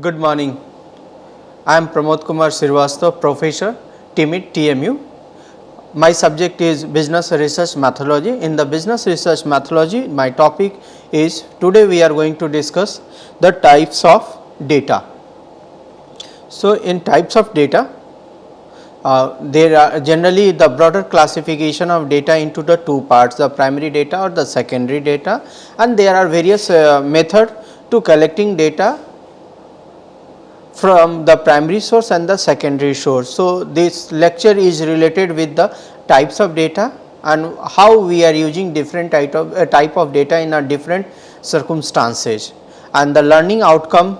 Good morning. I am Pramod Kumar Srivastava, Professor, TMIT, TMU. My subject is Business Research Methodology. In the Business Research Methodology, my topic is today we are going to discuss the types of data. So, in types of data, there are generally the broader classification of data into the two parts, the primary data or the secondary data, and there are various methods to collecting data from the primary source and the secondary source. So, this lecture is related with the types of data and how we are using different type of data in a different circumstances, and the learning outcome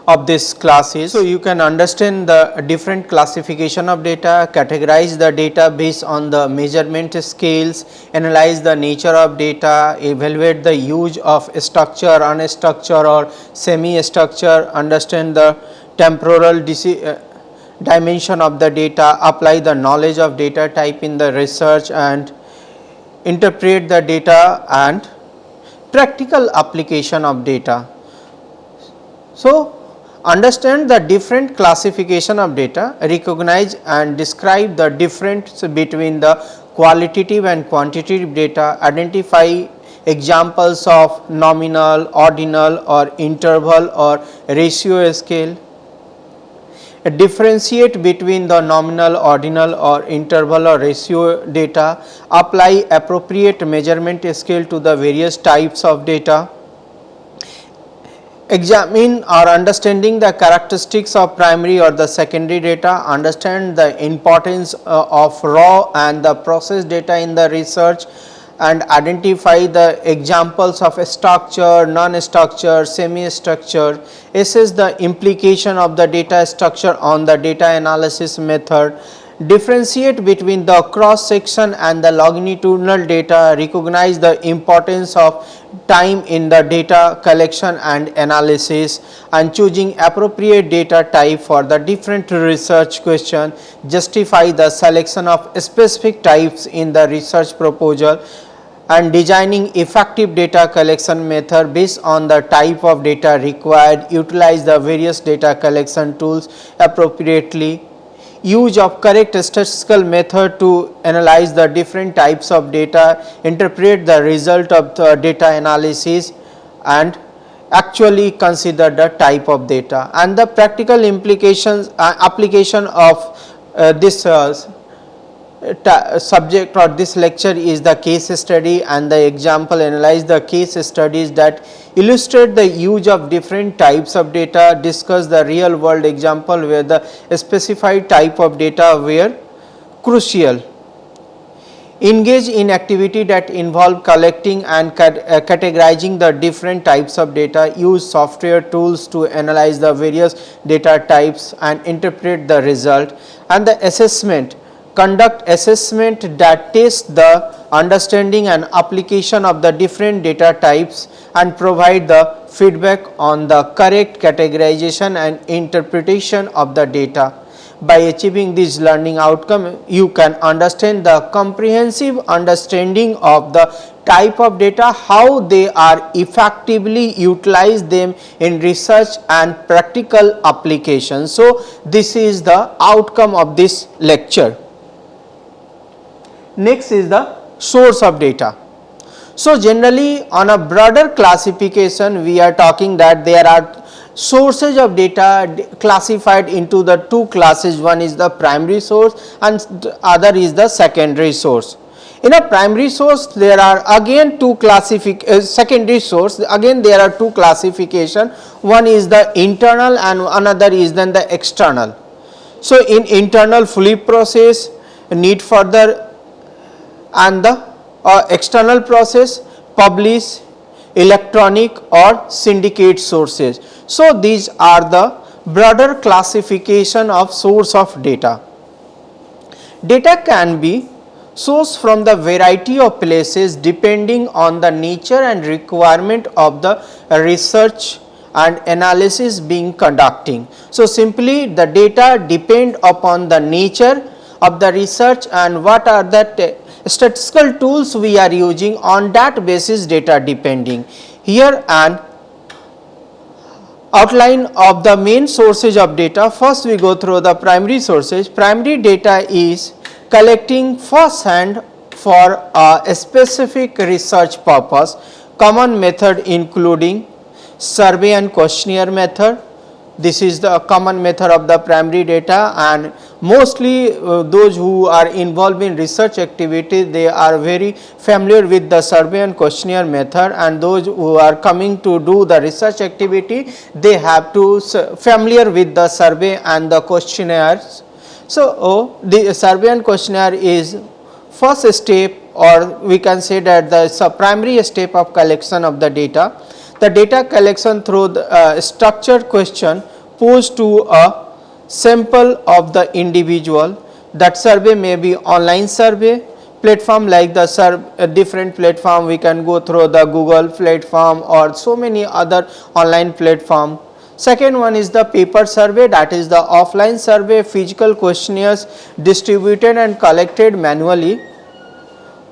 of this class is, so you can understand the different classification of data, categorize the data based on the measurement scales, analyze the nature of data, evaluate the use of structure, unstructured or semi structure, understand the temporal dimension of the data, apply the knowledge of data type in the research, and interpret the data and practical application of data. So, understand the different classification of data, recognize and describe the difference between the qualitative and quantitative data, identify examples of nominal, ordinal or interval or ratio scale, differentiate between the nominal, ordinal or interval or ratio data, apply appropriate measurement scale to the various types of data, examine or understanding the characteristics of primary or the secondary data, understand the importance of raw and the process data in the research, and identify the examples of structure, non-structure, semi-structure, assess the implication of the data structure on the data analysis method, differentiate between the cross section and the longitudinal data, recognize the importance of time in the data collection and analysis, and choosing appropriate data type for the different research question, justify the selection of specific types in the research proposal, and designing effective data collection method based on the type of data required, utilize the various data collection tools appropriately, use of correct statistical method to analyze the different types of data, interpret the result of the data analysis, and actually consider the type of data. And the practical implications application of this subject or this lecture is the case study and the example. Analyze the case studies that illustrate the use of different types of data, discuss the real world example where the specified type of data were crucial, engage in activity that involve collecting and categorizing the different types of data, use software tools to analyze the various data types and interpret the result, and the assessment, conduct assessment that test the understanding and application of the different data types and provide the feedback on the correct categorization and interpretation of the data. By achieving this learning outcome, you can understand the comprehensive understanding of the type of data, how they are effectively utilize them in research and practical application. So, this is the outcome of this lecture. Next is the source of data. So, generally on a broader classification we are talking that there are sources of data classified into the two classes, one is the primary source and the other is the secondary source. In a primary source there are again two secondary source, again there are two classification, one is the internal and another is then the external. So, in internal fully process, need further, and the external process publish, electronic or syndicate sources. So, these are the broader classification of source of data. Data can be sourced from the variety of places depending on the nature and requirement of the research and analysis being conducting. So, simply the data depend upon the nature of the research and what are the statistical tools we are using, on that basis data depending. Here an Outline of the main sources of data. First we go through the primary sources. Primary data is collecting first hand for a specific research purpose. Common method including survey and questionnaire method. This is the common method of the primary data, and mostly those who are involved in research activity, they are very familiar with the survey and questionnaire method, and those who are coming to do the research activity, they have to familiar with the survey and the questionnaires. So, the survey and questionnaire is first step, or we can say that the primary step of collection of the data. The data collection through the structured question posed to a sample of the individual. That survey may be online survey platform, like the different platform we can go through the Google platform or so many other online platform. Second one is the paper survey, that is the offline survey, physical questionnaires distributed and collected manually.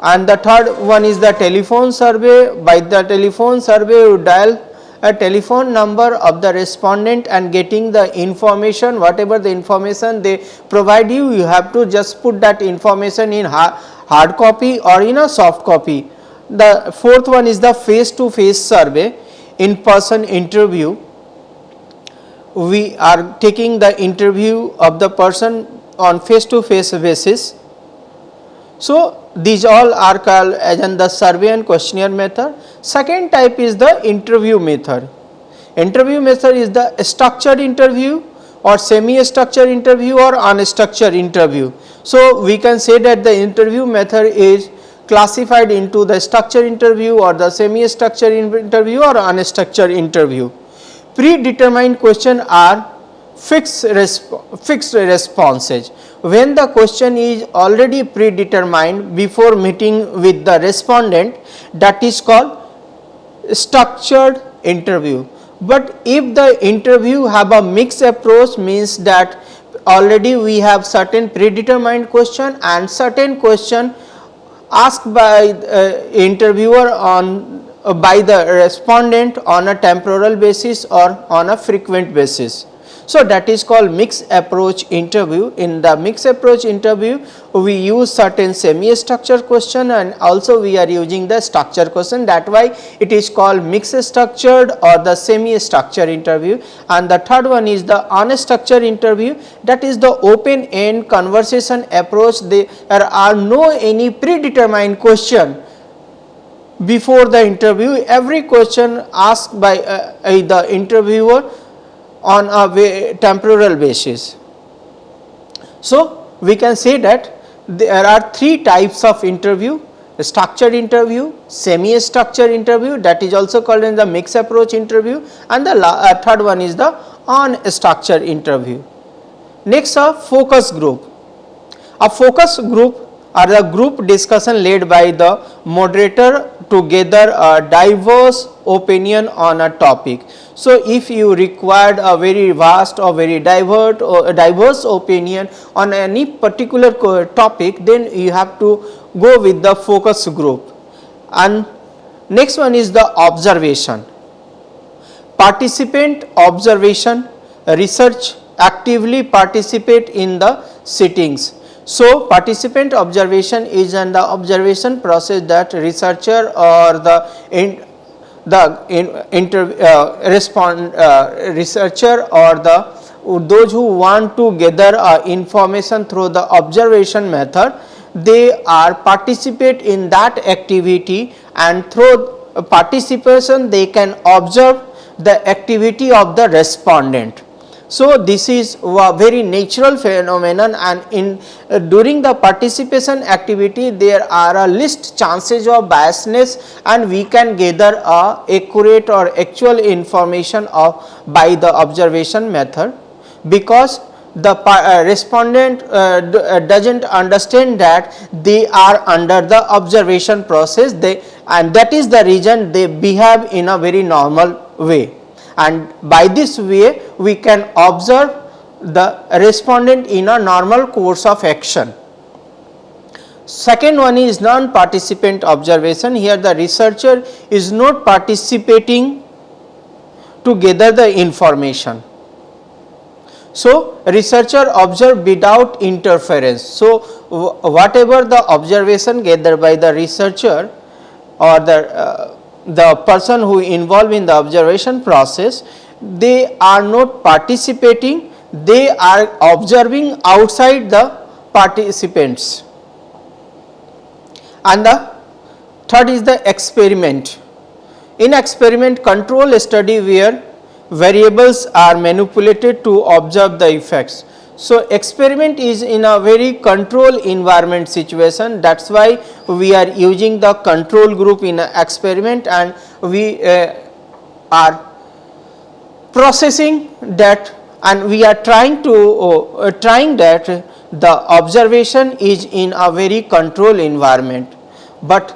And the third one is the telephone survey. By the telephone survey, you dial a telephone number of the respondent and getting the information, whatever the information they provide you, you have to just put that information in hard copy or in a soft copy. The fourth one is the face to face survey, in person interview. We are taking the interview of the person on face to face basis. So, these all are called as in the survey and questionnaire method. Second type is the interview method. Interview method is the structured interview or semi structured interview or unstructured interview. So, we can say that the interview method is classified into the structured interview or the semi structured interview or unstructured interview. Predetermined questions are fixed responses. When the question is already predetermined before meeting with the respondent, that is called structured interview. But if the interview have a mixed approach, means that already we have certain predetermined question and certain question asked by interviewer on by the respondent on a temporal basis or on a frequent basis. So, that is called mixed approach interview. In the mixed approach interview, we use certain semi structured question and also we are using the structured question. That why it is called mixed structured or the semi structured interview. And the third one is the unstructured interview, that is the open end conversation approach. There are no any predetermined question before the interview. Every question asked by the interviewer on a temporal basis. So, we can say that there are three types of interview: structured interview, semi structured interview, that is also called in the mixed approach interview, and the third one is the unstructured interview. Next, a focus group. A focus group are the group discussion led by the moderator to gather a diverse opinion on a topic. So, if you required a very vast or very diverse opinion on any particular topic, then you have to go with the focus group. And next one is the observation. Participant observation, research actively participate in the sittings. So, participant observation is an the observation process that researcher or the researcher or those who want to gather information through the observation method, they are participate in that activity, and through participation they can observe the activity of the respondent. So, this is a very natural phenomenon, and in during the participation activity there are a least chances of biasness, and we can gather a accurate or actual information of by the observation method, because the respondent does not understand that they are under the observation process, and that is the reason they behave in a very normal way. And by this way we can observe the respondent in a normal course of action. Second one is non-participant observation. Here the researcher is not participating to gather the information. So, researcher observe without interference. So, whatever the observation gathered by the researcher or the person who involved in the observation process, they are not participating, they are observing outside the participants. And the third is the experiment. In experiment, control study where variables are manipulated to observe the effects. So, experiment is in a very control environment situation, that is why we are using the control group in an experiment, and we are processing that, and we are trying to trying that the observation is in a very control environment. But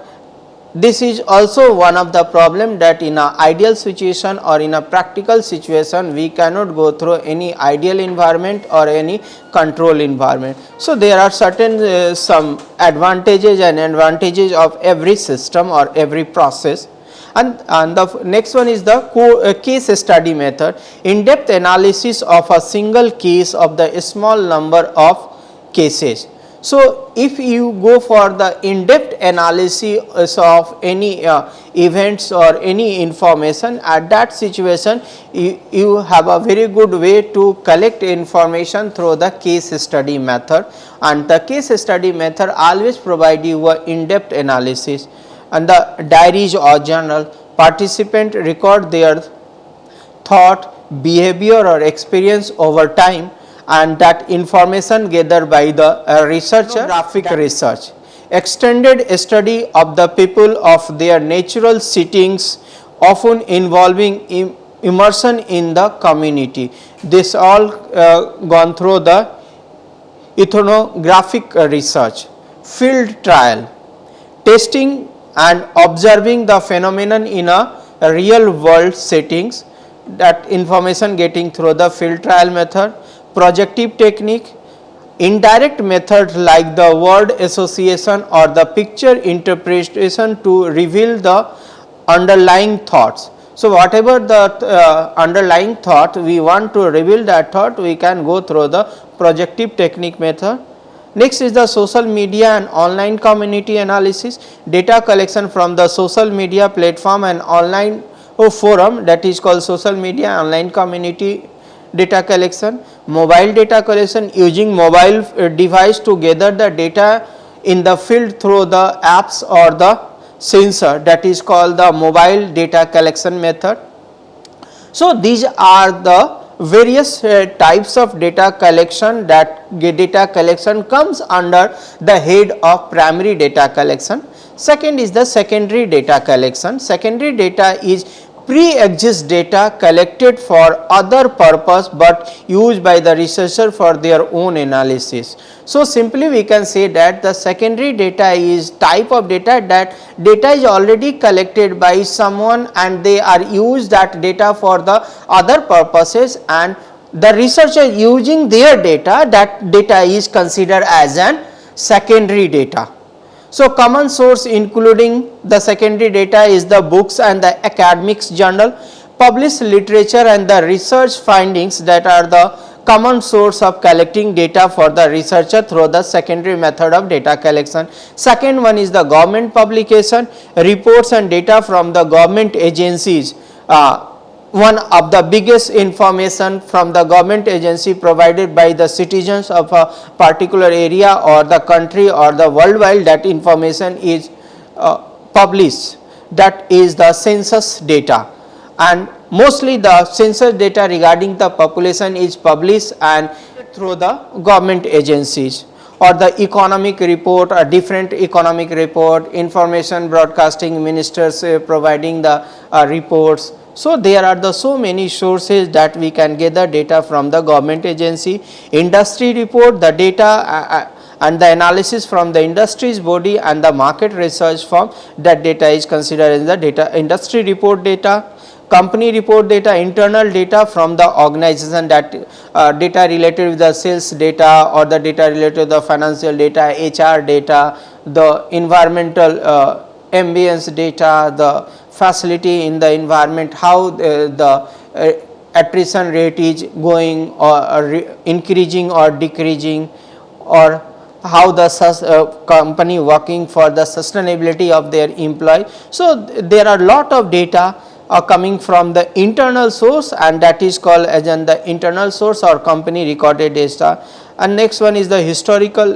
this is also one of the problem that in a ideal situation or in a practical situation we cannot go through any ideal environment or any control environment. So, there are certain some advantages and advantages of every system or every process. And the next one is the case study method, in-depth analysis of a single case of the small number of cases. So, if you go for the in-depth analysis of any events or any information, at that situation you have a very good way to collect information through the case study method, and the case study method always provide you a in-depth analysis. And the diaries or journal, participant record their thought, behavior or experience over time, and that information gathered by the researcher. Graphic research, extended study of the people of their natural settings, often involving immersion in the community. This all gone through the ethnographic research. Field trial, testing and observing the phenomenon in a real world settings, that information getting through the field trial method. Projective technique, indirect method like the word association or the picture interpretation to reveal the underlying thoughts. So, whatever the underlying thought we want to reveal that thought, we can go through the projective technique method. Next is the social media and online community analysis, data collection from the social media platform and online forum, that is called social media online community data collection. Mobile data collection, using mobile device to gather the data in the field through the apps or the sensor, that is called the mobile data collection method. So, these are the various types of data collection, that data collection comes under the head of primary data collection. Second is the secondary data collection. Secondary data is pre-exist data collected for other purpose, but used by the researcher for their own analysis. So, simply we can say that the secondary data is type of data, that data is already collected by someone and they are used that data for the other purposes, and the researcher using their data, that data is considered as an secondary data. So, common source including the secondary data is the books and the academics journal, published literature and the research findings, that are the common source of collecting data for the researcher through the secondary method of data collection. Second one is the government publication, reports and data from the government agencies. One of the biggest information from the government agency provided by the citizens of a particular area or the country or the worldwide, that information is published, that is the census data, and mostly the census data regarding the population is published and through the government agencies. Or the economic report, a different economic report, information broadcasting ministers providing the reports. So, there are the so many sources that we can gather data from the government agency. Industry report, the data and the analysis from the industry's body and the market research firm, that data is considered as the data. Industry report data, company report data, internal data from the organization, that data related with the sales data or the data related to the financial data, HR data, the environmental ambience data, the facility in the environment, how the attrition rate is going or increasing or decreasing, or how the company working for the sustainability of their employee. So, there are lot of data coming from the internal source, and that is called as in the internal source or company recorded data. And next one is the historical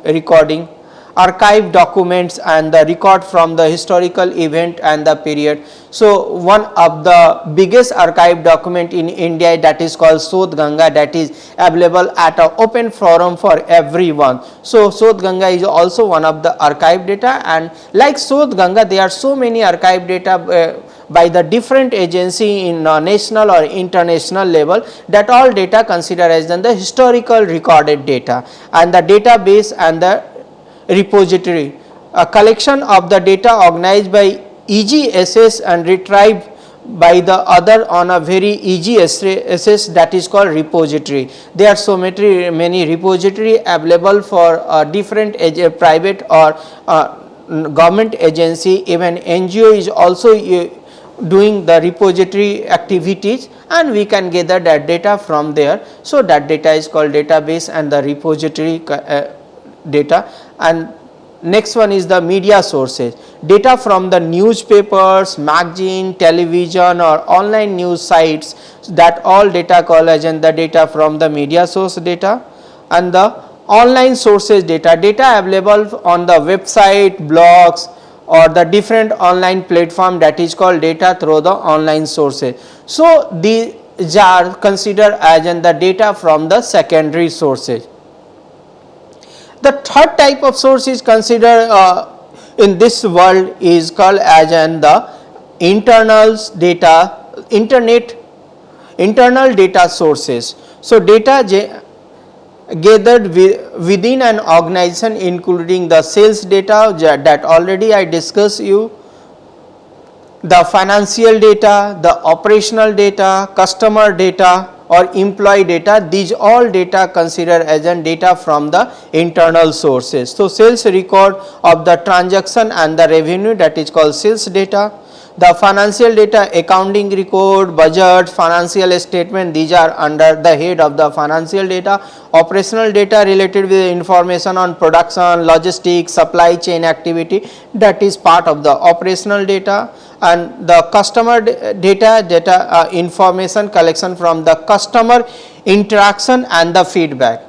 recording, archive documents and the record from the historical event and the period. So, one of the biggest archive document in India, that is called Sodh Ganga, that is available at an open forum for everyone. So, Sodh Ganga is also one of the archive data, and like Sodh Ganga there are so many archive data by the different agency in national or international level, that all data considered as the historical recorded data. And the database and the repository, a collection of the data organized by EGSS and retrieved by the other on a very EGSS, that is called repository. There are so many repository available for different private or government agency, even NGO is also doing the repository activities, and we can gather that data from there. So, that data is called database and the repository data. And next one is the media sources, data from the newspapers, magazine, television or online news sites, that all data called as in the data from the media source data. And the online sources data, data available on the website, blogs or the different online platform, that is called data through the online sources. So, these are considered as in the data from the secondary sources. The third type of source is considered in this world is called as in the internal data sources. So, data gathered within an organization, including the sales data that already I discussed you, the financial data, the operational data, customer data or employee data, these all data considered as an data from the internal sources. So, sales record of the transaction and the revenue, that is called sales data. The financial data, accounting record, budget, financial statement, these are under the head of the financial data. Operational data related with information on production, logistics, supply chain activity, that is part of the operational data. And the customer data information collection from the customer interaction and the feedback.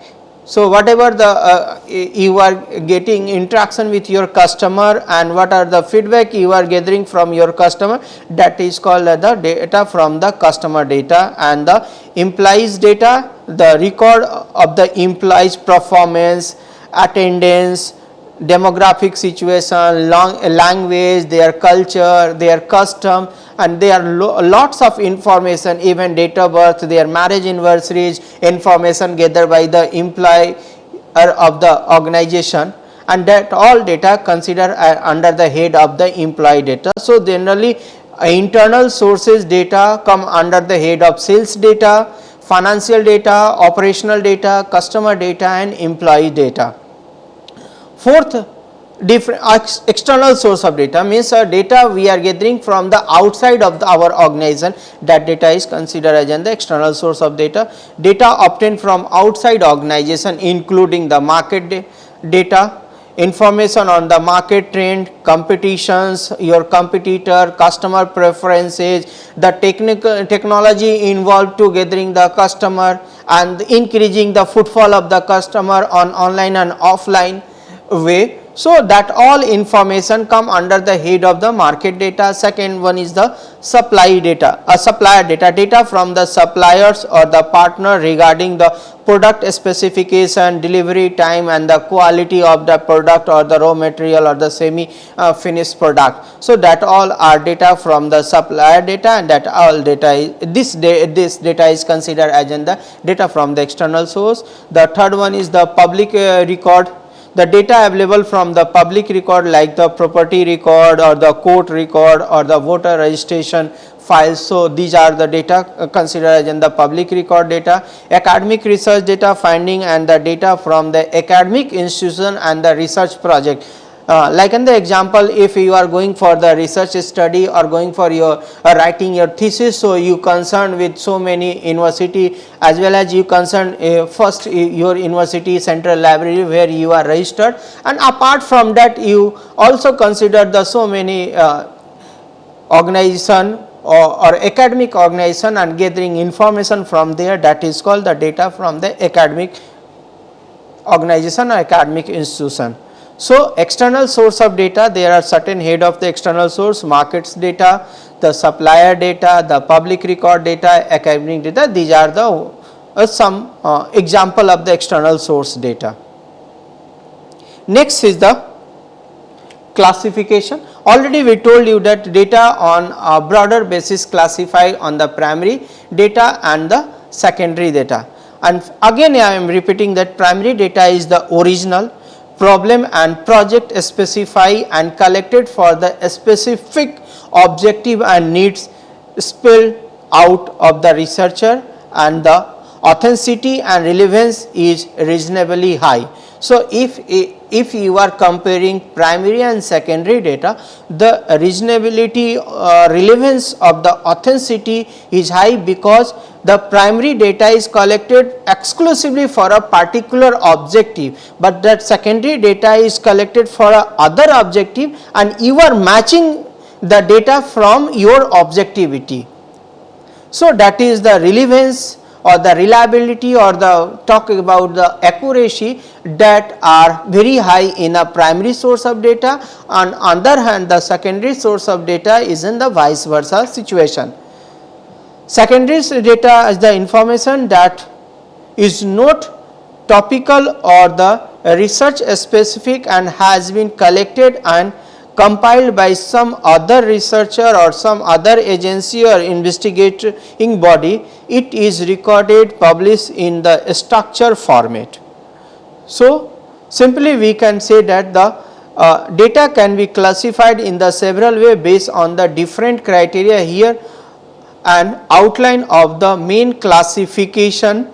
So, whatever the you are getting interaction with your customer and what are the feedback you are gathering from your customer, that is called the data from the customer data. And the employees data, the record of the employees performance, attendance, demographic situation, language, their culture, their custom, and there are lots of information, even date of birth, their marriage anniversaries, information gathered by the employer of the organization, and that all data considered under the head of the employee data. So, generally internal sources data come under the head of sales data, financial data, operational data, customer data and employee data. Fourth, different external source of data means data we are gathering from the outside of our organization, that data is considered as the external source of data. Data obtained from outside organization, including the market data, information on the market trend, competitions, your competitor, customer preferences, the technology involved to gathering the customer and increasing the footfall of the customer on online and offline way. So, that all information come under the head of the market data. Second one is the supply data, supplier data, data from the suppliers or the partner regarding the product specification, delivery time and the quality of the product or the raw material or the semi finished product. So, that all are data from the supplier data, and that all data is this data is considered as in the data from the external source. The third one is the public record, the data available from the public record like the property record or the court record or the voter registration files. So, these are the data considered as in the public record data. Academic research data finding and the data from the academic institution and the research project. Like in the example, if you are going for the research study or going for your writing your thesis, so you concerned with so many university, as well as you concerned first your university central library where you are registered, and apart from that you also consider the so many organization or academic organization and gathering information from there, that is called the data from the academic organization or academic institution. So, external source of data, there are certain head of the external source, markets data, the supplier data, the public record data, academic data, these are the some example of the external source data. Next is the classification. Already we told you that data on a broader basis classify on the primary data and the secondary data, and again I am repeating that primary data is the original, problem and project specify and collected for the specific objective and needs spilled out of the researcher, and the authenticity and relevance is reasonably high. So, if you are comparing primary and secondary data, the reasonability relevance of the authenticity is high, because the primary data is collected exclusively for a particular objective, but that secondary data is collected for a other objective and you are matching the data from your objectivity. So, that is the relevance or the reliability or the talk about the accuracy that are very high in a primary source of data, and on the other hand the secondary source of data is in the vice versa situation. Secondary data is the information that is not topical or the research specific and has been collected and compiled by some other researcher or some other agency or investigating body. It is recorded, published in the structure format. So, simply we can say that the data can be classified in the several way based on the different criteria. Here an outline of the main classification.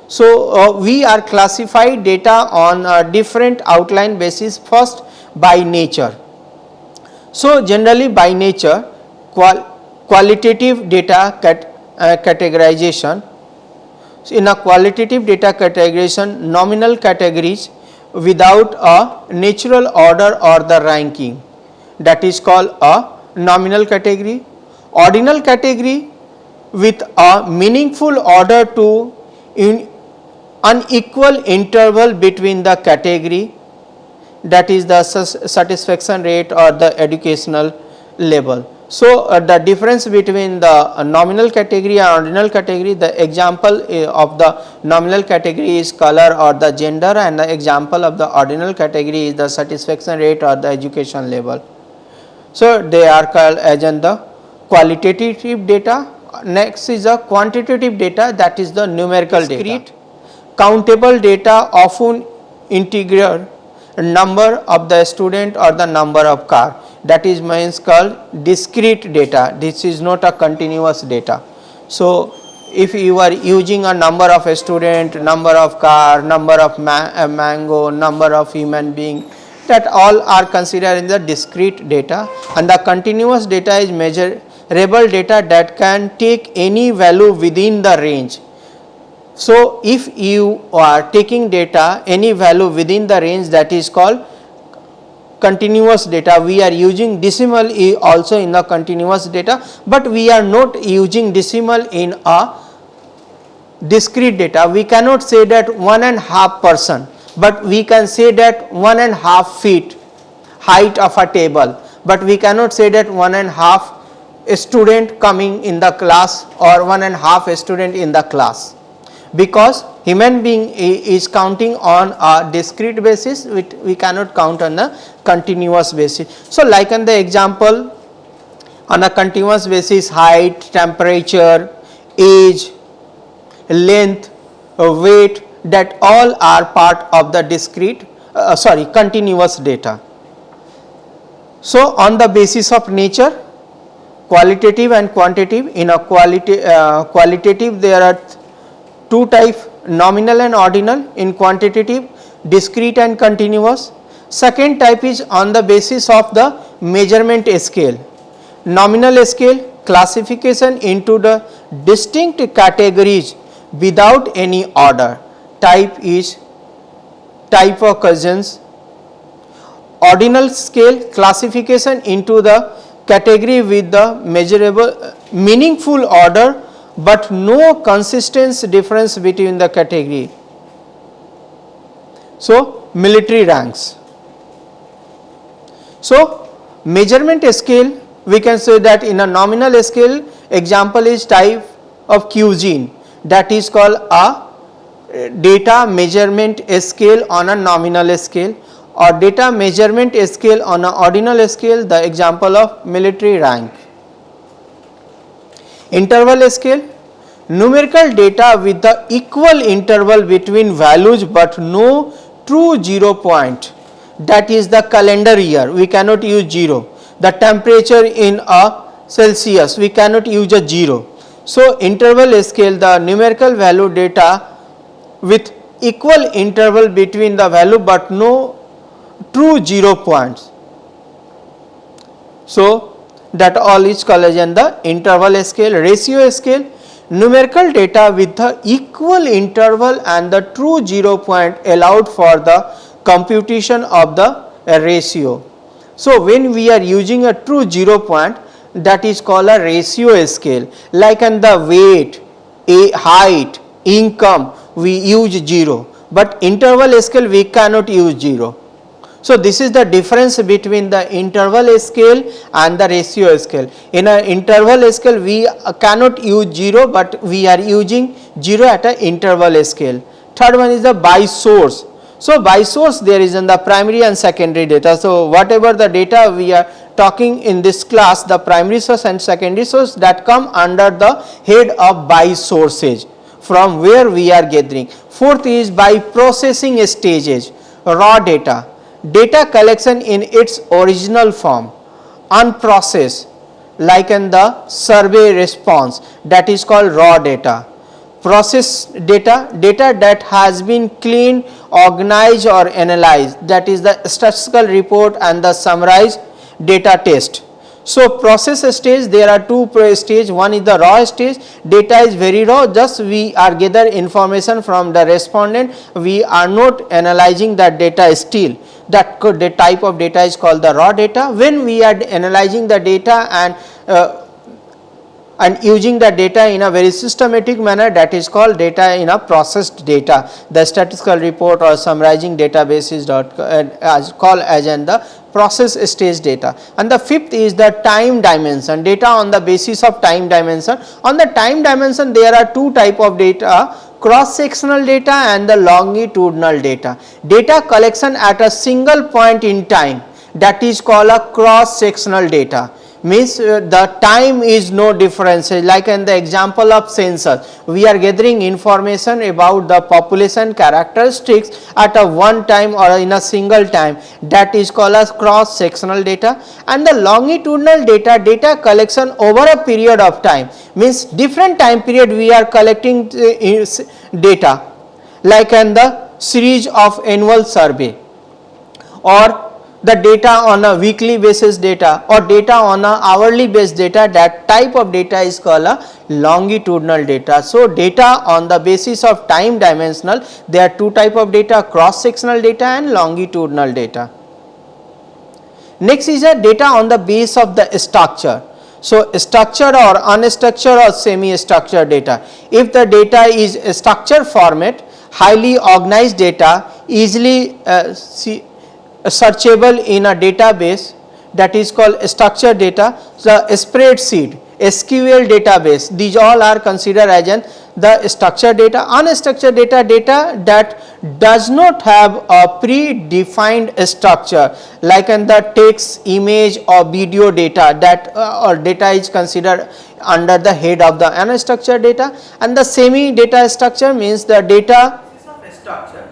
So, we are classified data on a different outline basis. First, by nature. So, generally by nature qualitative data categorization. So, in a qualitative data categorization, nominal categories without a natural order or the ranking, that is called a nominal category. Ordinal category with a meaningful order to unequal interval between the category, that is the satisfaction rate or the educational level. So, the difference between the nominal category and ordinal category, the example of the nominal category is color or the gender, and the example of the ordinal category is the satisfaction rate or the education level. So, they are called as in the qualitative data. Next is the quantitative data, that is the numerical data. Countable data often integer number of the student or the number of car, that is means called discrete data. This is not a continuous data. So, if you are using a number of a student, number of car, number of mango, number of human being, that all are considered in the discrete data, and the continuous data is measurable data that can take any value within the range. So, if you are taking data any value within the range, that is called continuous data. We are using decimal also in the continuous data, but we are not using decimal in a discrete data. We cannot say that 1.5 person, but we can say that 1.5 feet height of a table, but we cannot say that 1.5 student coming in the class or 1.5 student in the class, because human being is counting on a discrete basis, we cannot count on a continuous basis. So, like in the example, on a continuous basis, height, temperature, age, length, weight, that all are part of the discrete continuous data. So, on the basis of nature, qualitative and quantitative. In a qualitative there are two types, nominal and ordinal. In quantitative, discrete and continuous. Second type is on the basis of the measurement scale. Nominal scale, classification into the distinct categories without any order. Type is type of cousins. Ordinal scale, classification into the category with the measurable meaningful order but no consistent difference between the category. So, military ranks. So, measurement scale, we can say that in a nominal scale, example is type of cuisine, that is called a data measurement scale on a nominal scale, or data measurement scale on a ordinal scale, the example of military rank. Interval scale, numerical data with the equal interval between values but no true 0 point, that is the calendar year, we cannot use 0. The temperature in a Celsius, we cannot use a 0. So, interval scale, the numerical value data with equal interval between the value but no true 0 points. So, that all is called as the interval scale. Ratio scale, numerical data with the equal interval and the true 0 point allowed for the computation of the ratio. So, when we are using a true 0 point, that is called a ratio scale, like in the weight, height, income, we use 0, but interval scale we cannot use 0. So, this is the difference between the interval scale and the ratio scale. In an interval scale we cannot use 0, but we are using 0 at an interval scale. Third one is the by source. So, by source there is in the primary and secondary data. So, whatever the data we are talking in this class, the primary source and secondary source, that come under the head of by sources, from where we are gathering. Fourth is by processing stages, raw data. Data collection in its original form, unprocessed, like in the survey response, that is called raw data. Processed data, data that has been cleaned, organized or analyzed, that is the statistical report and the summarized data test. So, process stage, there are two stage, one is the raw stage, data is very raw, just we are gather information from the respondent, we are not analyzing that data still. That the type of data is called the raw data. When we are analyzing the data and using the data in a very systematic manner, that is called data in a processed data. The statistical report or summarizing database is called as in the process stage data. And the fifth is the time dimension, data on the basis of time dimension. On the time dimension there are two type of data, cross sectional data and the longitudinal data. Data collection at a single point in time, that is called a cross sectional data, means the time is no difference, like in the example of census, we are gathering information about the population characteristics at a one time or in a single time, that is called as cross sectional data. And the longitudinal data, data collection over a period of time, means different time period we are collecting data, like in the series of annual survey, or the data on a weekly basis data, or data on a hourly based data, that type of data is called a longitudinal data. So, data on the basis of time dimensional, there are two type of data, cross sectional data and longitudinal data. Next is a data on the base of the structure. So, structured or unstructured or semi structured data. If the data is a structured format, highly organized data, easily searchable in a database, that is called structured data. The spreadsheet, SQL database, these all are considered as the structured data. Unstructured data, data that does not have a predefined structure, like in the text, image or video data, that or data is considered under the head of the unstructured data. And the semi data structure means the data of structure.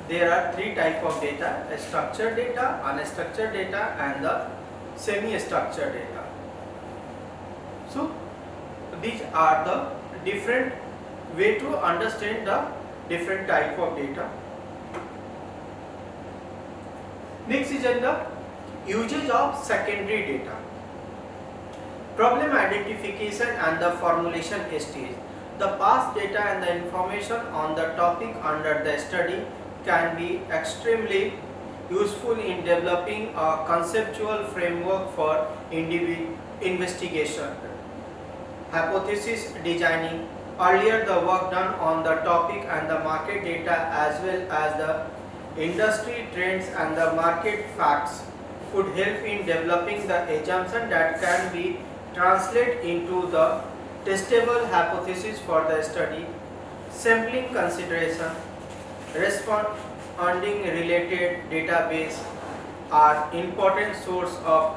There are three type of data: structured data, unstructured data and the semi-structured data. So, these are the different way to understand the different type of data. Next is in the usage of secondary data. Problem identification and the formulation stage. The past data and the information on the topic under the study can be extremely useful in developing a conceptual framework for investigation. Hypothesis designing. Earlier, the work done on the topic and the market data as well as the industry trends and the market facts could help in developing the assumption that can be translated into the testable hypothesis for the study. Sampling consideration, responding related database are important source of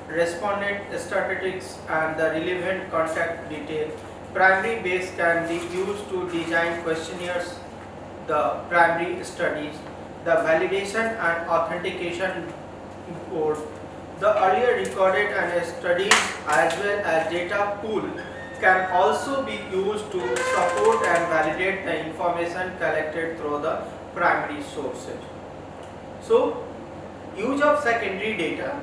respondent statistics and the relevant contact detail. Primary base can be used to design questionnaires, the primary studies, the validation and authentication board. The earlier recorded and studies as well as data pool can also be used to support and validate the information collected through the primary sources. So, use of secondary data.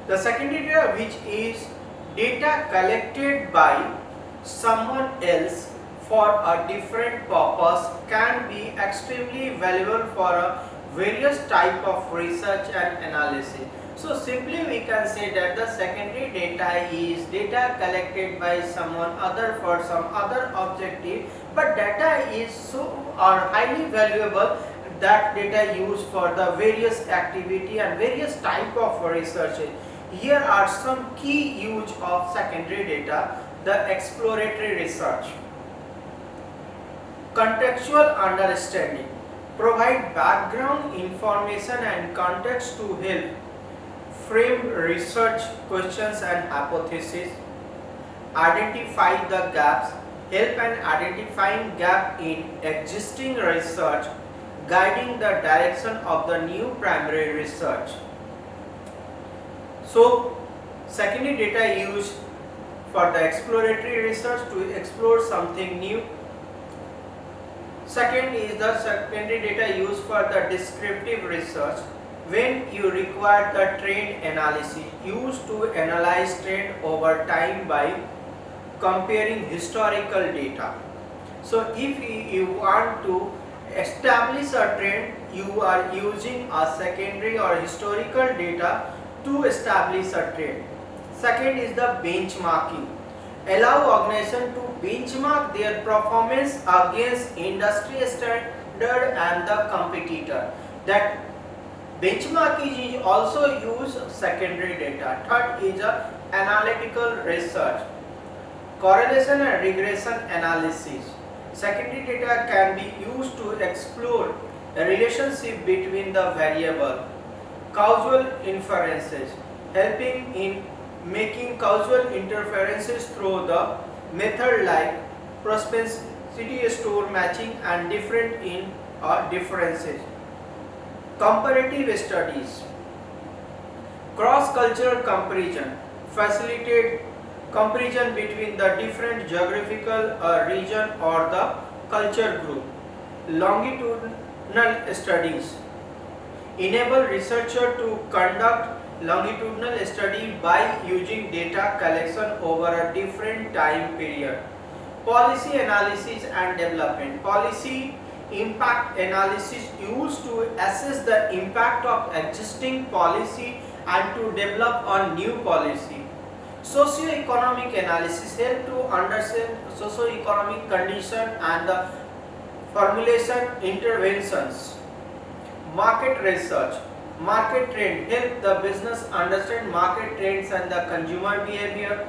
The secondary data, which is data collected by someone else for a different purpose, can be extremely valuable for a various type of research and analysis. So simply we can say that the secondary data is data collected by someone other for some other objective, but data is so highly valuable that data used for the various activity and various type of research. Here are some key use of secondary data. The exploratory research, contextual understanding, provide background information and context to help frame research questions and hypotheses, identify the gaps, help in identifying gap in existing research, guiding the direction of the new primary research. So, secondary data used for the exploratory research to explore something new. Second is the secondary data used for the descriptive research, when you require the trend analysis used to analyze trend over time by comparing historical data. So if you want to establish a trend, you are using a secondary or historical data to establish a trend. Second is the benchmarking. Allow organization to benchmark their performance against industry standard and the competitor. That benchmarking is also use secondary data. Third is analytical research, correlation and regression analysis. Secondary data can be used to explore a relationship between the variable. Causal inferences, helping in making causal inferences through the method like propensity score matching and different in differences. Comparative studies, cross-cultural comparison, facilitate comparison between the different geographical region or the culture group. Longitudinal studies, enable researcher to conduct longitudinal study by using data collection over a different time period. Policy analysis and development. Policy impact analysis used to assess the impact of existing policy and to develop a new policy. Socio-economic analysis help to understand socio-economic condition and the formulation interventions. Market research, market trend, help the business understand market trends and the consumer behavior.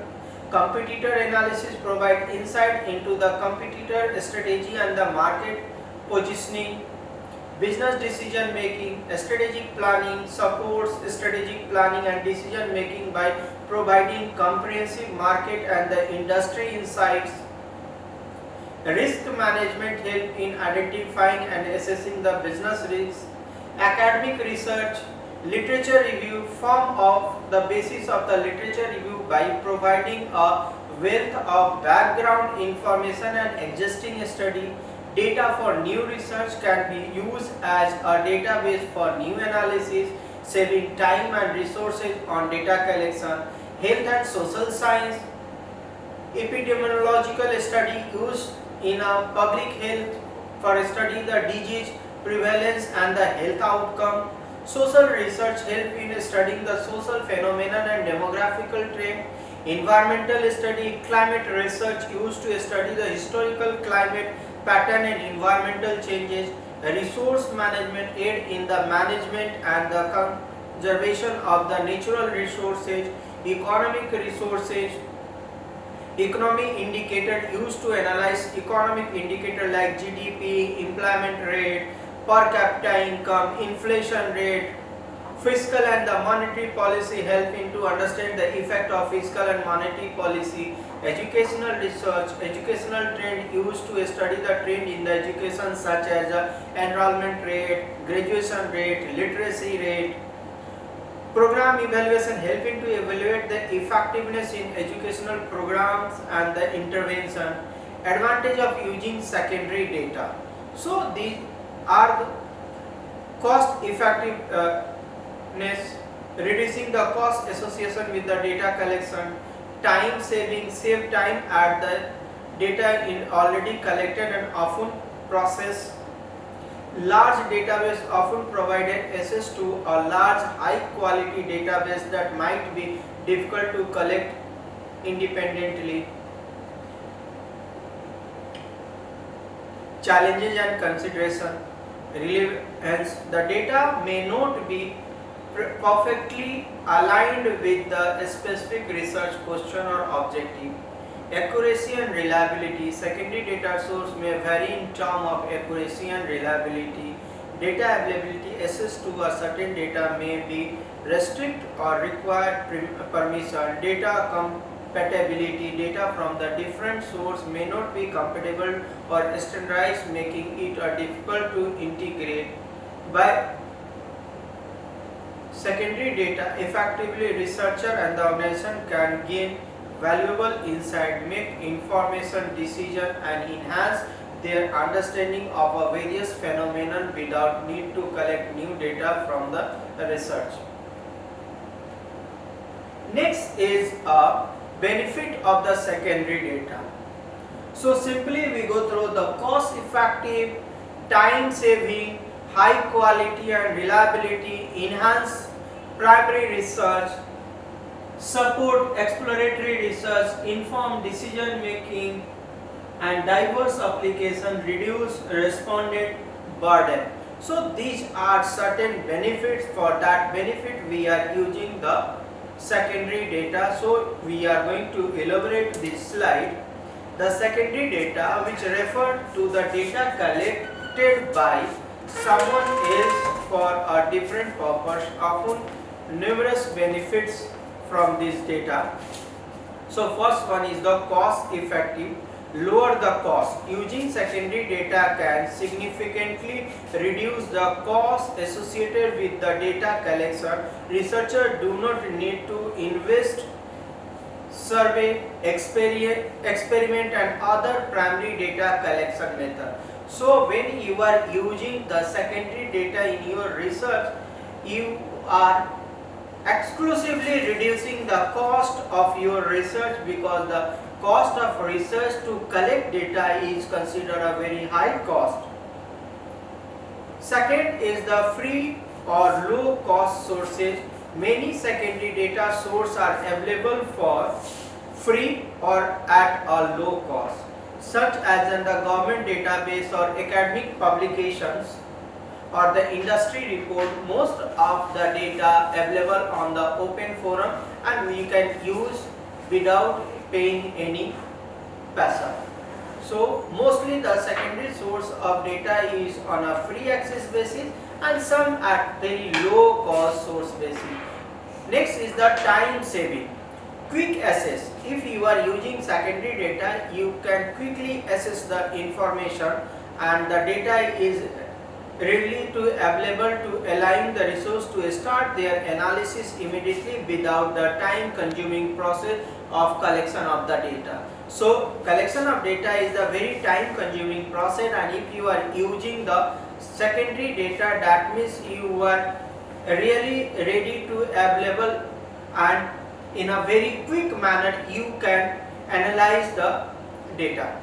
Competitor analysis provide insight into the competitor strategy and the market positioning. Business decision making, strategic planning supports strategic planning and decision making by providing comprehensive market and the industry insights. Risk management help in identifying and assessing the business risks. Academic research, literature review form of the basis of the literature review by providing a wealth of background information and existing study. Data for new research can be used as a database for new analysis, saving time and resources on data collection. Health and social science, epidemiological study used in a public health for study the disease prevalence and the health outcome. Social research help in studying the social phenomenon and demographical trend. Environmental study, climate research used to study the historical climate pattern and environmental changes. Resource management aid in the management and the conservation of the natural resources. Economic resources, economic indicator used to analyze economic indicator like GDP, employment rate, per capita income, inflation rate. Fiscal and the monetary policy help in to understand the effect of fiscal and monetary policy. Educational research, educational trend used to study the trend in the education such as enrollment rate, graduation rate, literacy rate. Program evaluation helping to evaluate the effectiveness in educational programs and the intervention. Advantage of using secondary data. So these are the cost effectiveness, reducing the cost association with the data collection, time saving, save time at the data in already collected and often processed. Large database often provided access to a large high quality database that might be difficult to collect independently. Challenges and consideration. Relevance. The data may not be perfectly aligned with the specific research question or objective. Accuracy and reliability. Secondary data source may vary in terms of accuracy and reliability. Data availability. Access to a certain data may be restrict or require permission. Data compatibility. Data from the different source may not be compatible or standardized, making it difficult to integrate. By secondary data effectively, researcher and the organization can gain valuable insight, make information decision and enhance their understanding of a various phenomenon without need to collect new data from the research. Next is a benefit of the secondary data. So simply we go through the cost effective, time saving, high quality and reliability, enhance primary research, support exploratory research, inform decision making and diverse application, reduce respondent burden. So these are certain benefits. For that benefit we are using the secondary data. So we are going to elaborate this slide. The secondary data which refer to the data collected by someone else for a different purpose, often numerous benefits from this data. So first one is the cost effective, lower the cost. Using secondary data can significantly reduce the cost associated with the data collection. Researchers do not need to invest survey, experiment and other primary data collection method. So when you are using the secondary data in your research, you are exclusively reducing the cost of your research, because the cost of research to collect data is considered a very high cost. Second is the free or low cost sources. Many secondary data sources are available for free or at a low cost, such as in the government database or academic publications or the industry report. Most of the data available on the open forum and we can use without paying any paisa. So mostly the secondary source of data is on a free access basis and some at very low cost source basis. Next is the time saving. Quick access. If you are using secondary data, you can quickly access the information and the data is readily available to allowing the resource to start their analysis immediately without the time consuming process of collection of the data. So collection of data is a very time consuming process, and if you are using the secondary data, that means you are really ready to available, and in a very quick manner you can analyze the data.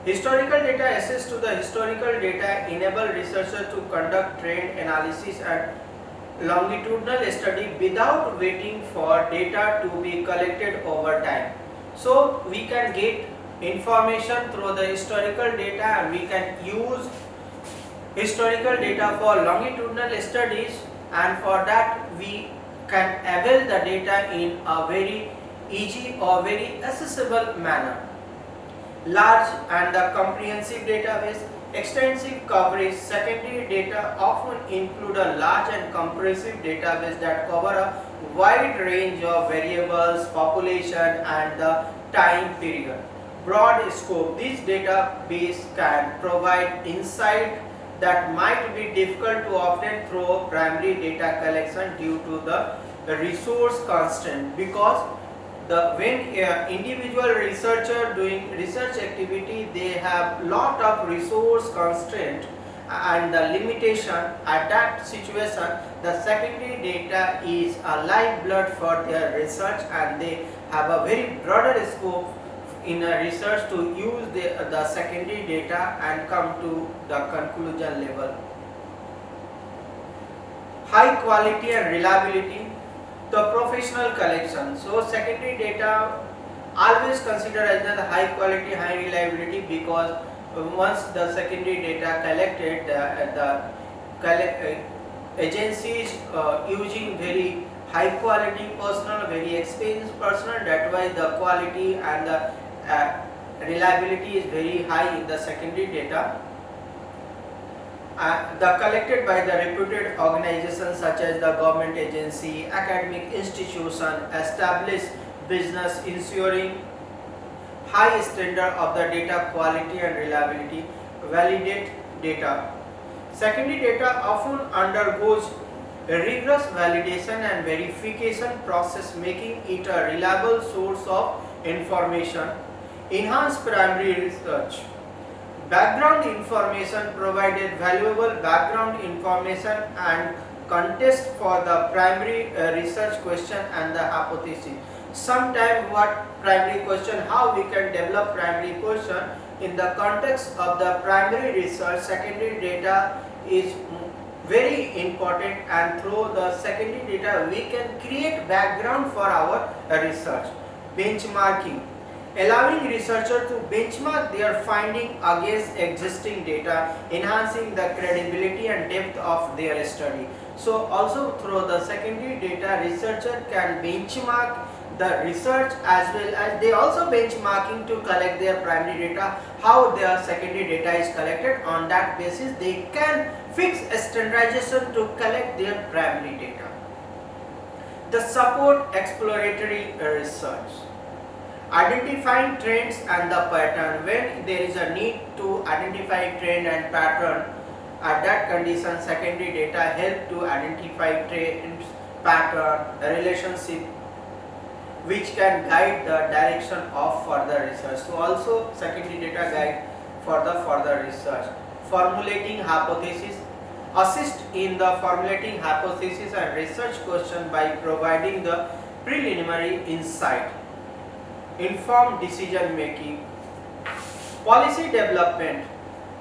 Historical data access to the historical data enable researchers to conduct trend analysis and longitudinal study without waiting for data to be collected over time. So we can get information through the historical data, and we can use historical data for longitudinal studies, and for that we can avail the data in a very easy or very accessible manner. Large and the comprehensive database, extensive coverage. Secondary data often include a large and comprehensive database that cover a wide range of variables, population and the time period. Broad scope. This database can provide insight that might be difficult to obtain through primary data collection due to the resource constraint, because when individual researcher doing research activity, they have lot of resource constraint and the limitation. At that situation, the secondary data is a lifeblood for their research, and they have a very broader scope in a research to use the secondary data and come to the conclusion level. High quality and reliability. The professional collection. So secondary data always considered as the high quality, high reliability, because once the secondary data collected, the agencies using very high quality personnel, very experienced personnel. That why the quality and the reliability is very high in the secondary data. The collected by the reputed organizations such as the government agency, academic institution, established business, ensuring high standard of the data quality and reliability. Validate data. Secondary data often undergoes a rigorous validation and verification process, making it a reliable source of information. Enhance primary research. Background information provided valuable background information and context for the primary research question and the hypothesis. Sometimes what primary question, how we can develop primary question in the context of the primary research. Secondary data is very important, and through the secondary data we can create background for our research. Benchmarking. Allowing researchers to benchmark their finding against existing data, enhancing the credibility and depth of their study. So also through the secondary data, researcher can benchmark the research as well as they also benchmarking to collect their primary data, how their secondary data is collected. On that basis they can fix a standardization to collect their primary data. The support exploratory research. Identifying trends and the pattern. When there is a need to identify trend and pattern, at that condition secondary data help to identify trends, pattern, relationship, which can guide the direction of further research. So also secondary data guide for the further research. Formulating hypothesis. Assist in the formulating hypothesis and research question by providing the preliminary insight. Informed decision making. Policy development.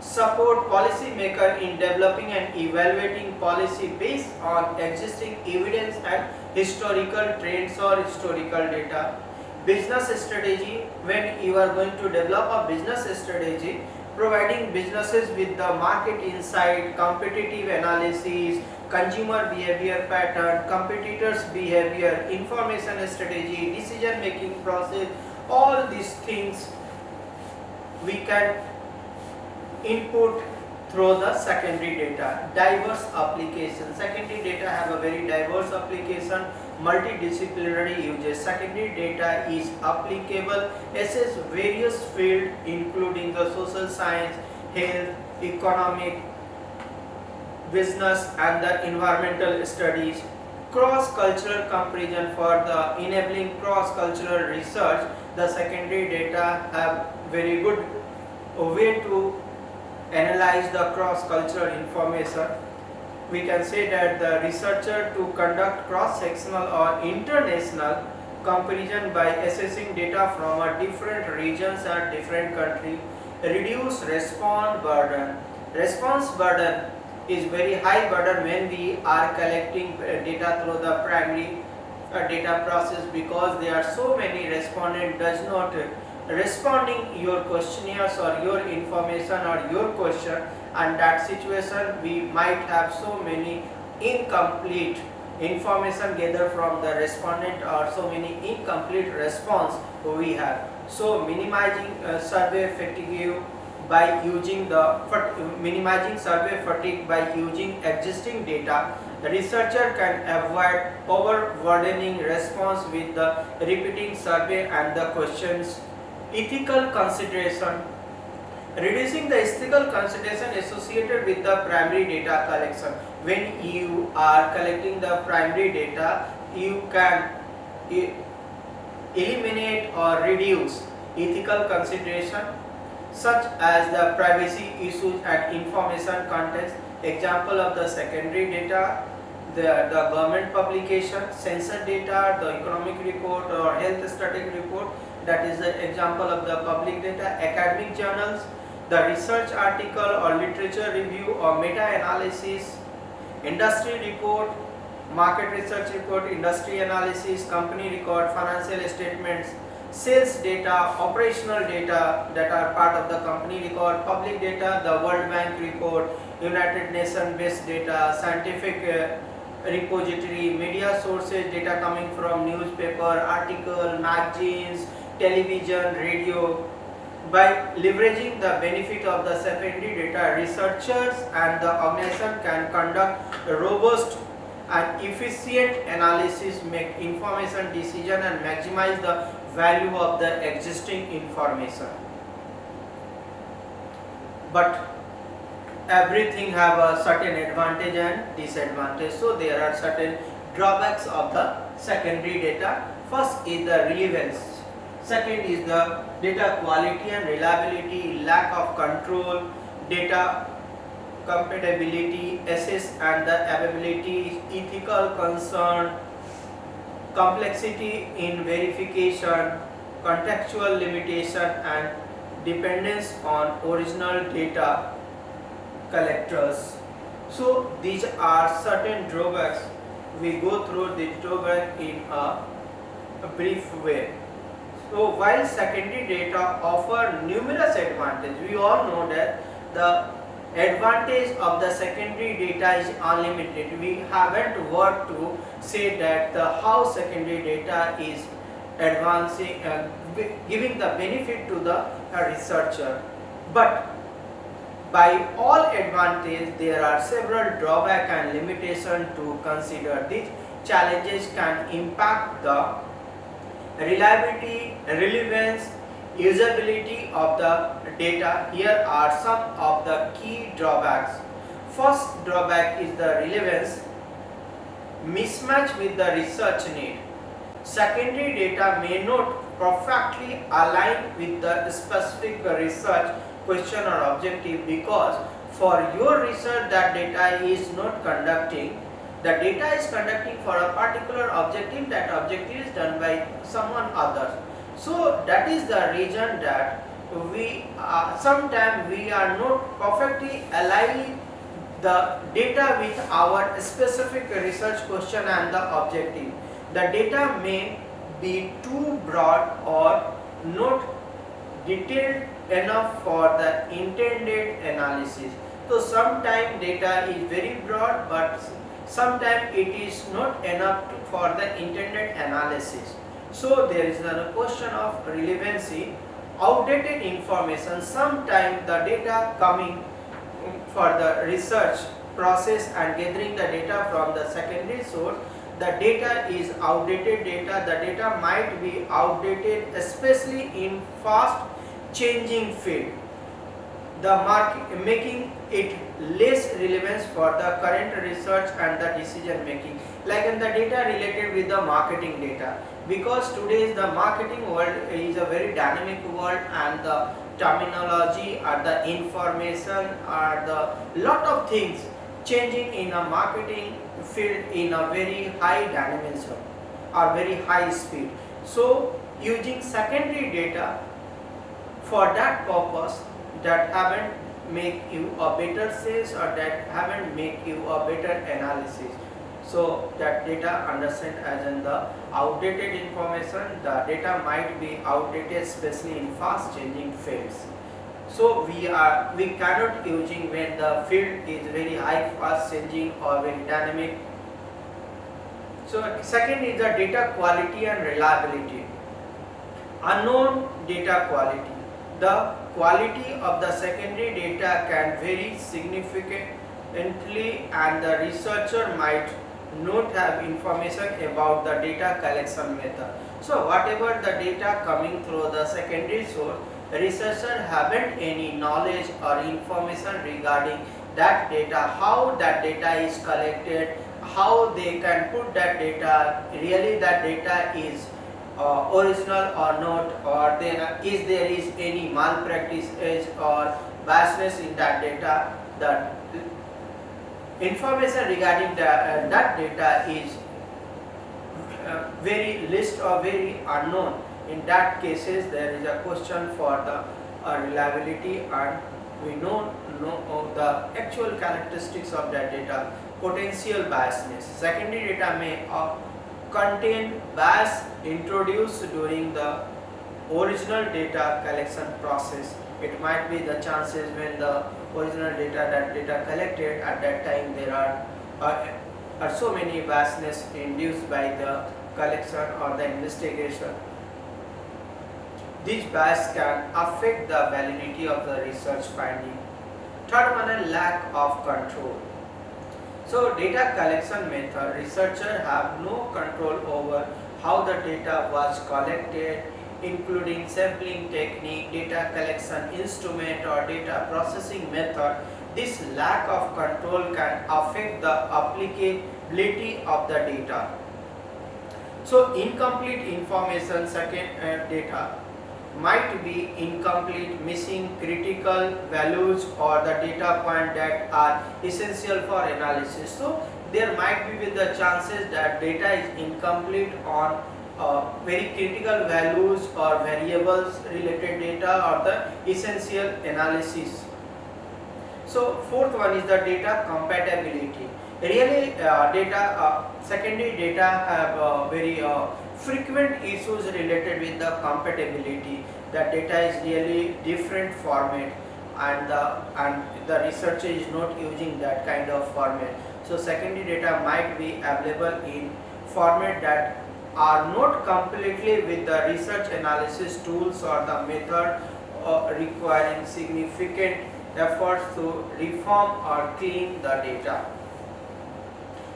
Support policymaker in developing and evaluating policy based on existing evidence and historical trends or historical data. Business strategy. When you are going to develop a business strategy, providing businesses with the market insight, competitive analysis, consumer behavior pattern, competitors behavior, information strategy, decision making process, all these things we can input through the secondary data. Diverse application. Secondary data have a very diverse application, multidisciplinary uses. Secondary data is applicable across various fields including the social science, health, economic, business and the environmental studies. Cross-cultural comparison. For the enabling cross-cultural research, the secondary data have very good way to analyze the cross-cultural information. We can say that the researcher to conduct cross-sectional or international comparison by assessing data from a different regions and different country, reduce response burden. Response burden is very high burden when we are collecting data through the primary data process, because there are so many respondent does not responding your questionnaires or your information or your question, and that situation we might have so many incomplete information gathered from the respondent or so many incomplete response we have. So minimizing survey fatigue by using minimizing survey fatigue by using existing data, the researcher can avoid overburdening response with the repeating survey and the questions. Ethical consideration. Reducing the ethical consideration associated with the primary data collection. When you are collecting the primary data, you can eliminate or reduce ethical consideration such as the privacy issues and information contents. Example of the secondary data, the government publication, census data, the economic report or health static report, that is the example of the public data. Academic journals, the research article or literature review or meta-analysis, industry report, market research report, industry analysis, company record, financial statements, sales data, operational data that are part of the company record, public data, the World Bank report, United Nations based data, scientific repository, media sources, data coming from newspaper, article, magazines, television, radio. By leveraging the benefit of the secondary data, researchers and the organization can conduct a robust and efficient analysis, make information decision and maximize the value of the existing information. But everything have a certain advantage and disadvantage, so there are certain drawbacks of the secondary data. First is the relevance, second is the data quality and reliability, lack of control, data compatibility, access and the availability, ethical concern, complexity in verification, contextual limitation and dependence on original data collectors. So these are certain drawbacks. We go through the drawback in a brief way. So while secondary data offer numerous advantages, we all know that the advantage of the secondary data is unlimited. We haven't worked to say that how secondary data is advancing and giving the benefit to the researcher. But by all advantage, there are several drawbacks and limitations to consider. These challenges can impact the reliability, relevance, usability of the data. Here are some of the key drawbacks. First drawback is the relevance, mismatch with the research need. Secondary data may not perfectly align with the specific research question or objective, because for your research that data is not conducting. The data is conducting for a particular objective, that objective is done by someone other. So that is the reason that we sometimes we are not perfectly aligning the data with our specific research question and the objective. The data may be too broad or not detailed enough for the intended analysis. So sometimes data is very broad, but sometimes it is not enough for the intended analysis. So there is a question of relevancy, outdated information. Sometimes the data coming for the research process and gathering the data from the secondary source, the data is outdated data. The data might be outdated, especially in fast changing field. the making it less relevance for the current research and the decision making, like in the data related with the marketing data, because today's the marketing world is a very dynamic world, and the terminology or the information or the lot of things changing in a marketing field in a very high dimension or very high speed. So using secondary data for that purpose, that haven't make you a better sales or that haven't make you a better analysis. So that data understand as in the outdated information, the data might be outdated, especially in fast changing fields. So we cannot using when the field is very high fast changing or very dynamic. So second is the data quality and reliability. Unknown data quality. The quality of the secondary data can vary significantly, and the researcher might not have information about the data collection method. So whatever the data coming through the secondary source, researcher haven't any knowledge or information regarding that data, how that data is collected, how they can put that data, really that data is original or not, or there is any malpractice or biasness in that data. The information regarding that data is very list or very unknown. In that cases, there is a question for the reliability, and we know the actual characteristics of that data. Potential biasness. Secondary data may contain bias introduced during the original data collection process. It might be the chances when the original data collected at that time, there are so many biasness induced by the collection or the investigation. These bias can affect the validity of the research finding. Third one is lack of control. So data collection method, researchers have no control over how the data was collected, including sampling technique, data collection instrument or data processing method. This lack of control can affect the applicability of the data. So incomplete information, data might be incomplete, missing critical values or the data point that are essential for analysis. So there might be with the chances that data is incomplete on very critical values or variables related data or the essential analysis. So fourth one is the data compatibility. Really secondary data have very frequent issues related with the compatibility. The data is really different format, and the researcher is not using that kind of format. So secondary data might be available in format that are not completely with the research analysis tools or the method requiring significant efforts to reform or clean the data.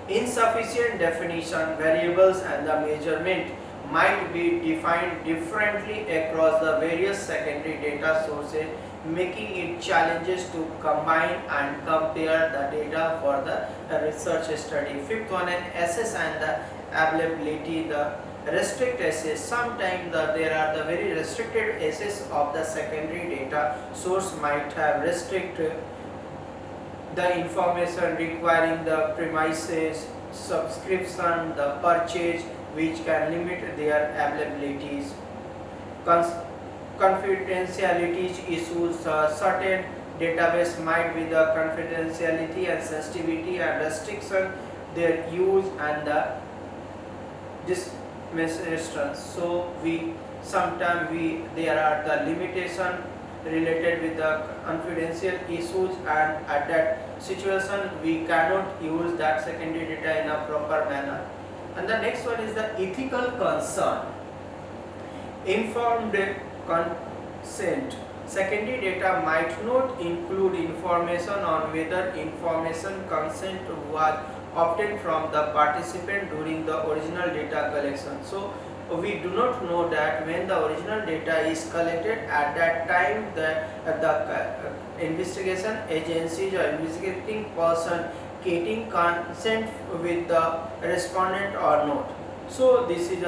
Insufficient definition, variables and the measurement might be defined differently across the various secondary data sources, making it challenges to combine and compare the data for the research study. Fifth one, an access and the availability, the restrict access. Sometimes there are the very restricted access of the secondary data source might have restricted the information requiring the premises, subscription, the purchase, which can limit their availabilities. Confidentiality issues, certain database might be the confidentiality and sensitivity and restriction their use and the dismissive. So there are the limitation related with the confidential issues, and at that situation we cannot use that secondary data in a proper manner. And the next one is the ethical concern. Informed consent. Secondary data might not include information on whether information consent was obtained from the participant during the original data collection. So we do not know that when the original data is collected at that time the investigation agencies or investigating person getting consent with the respondent or not. So this is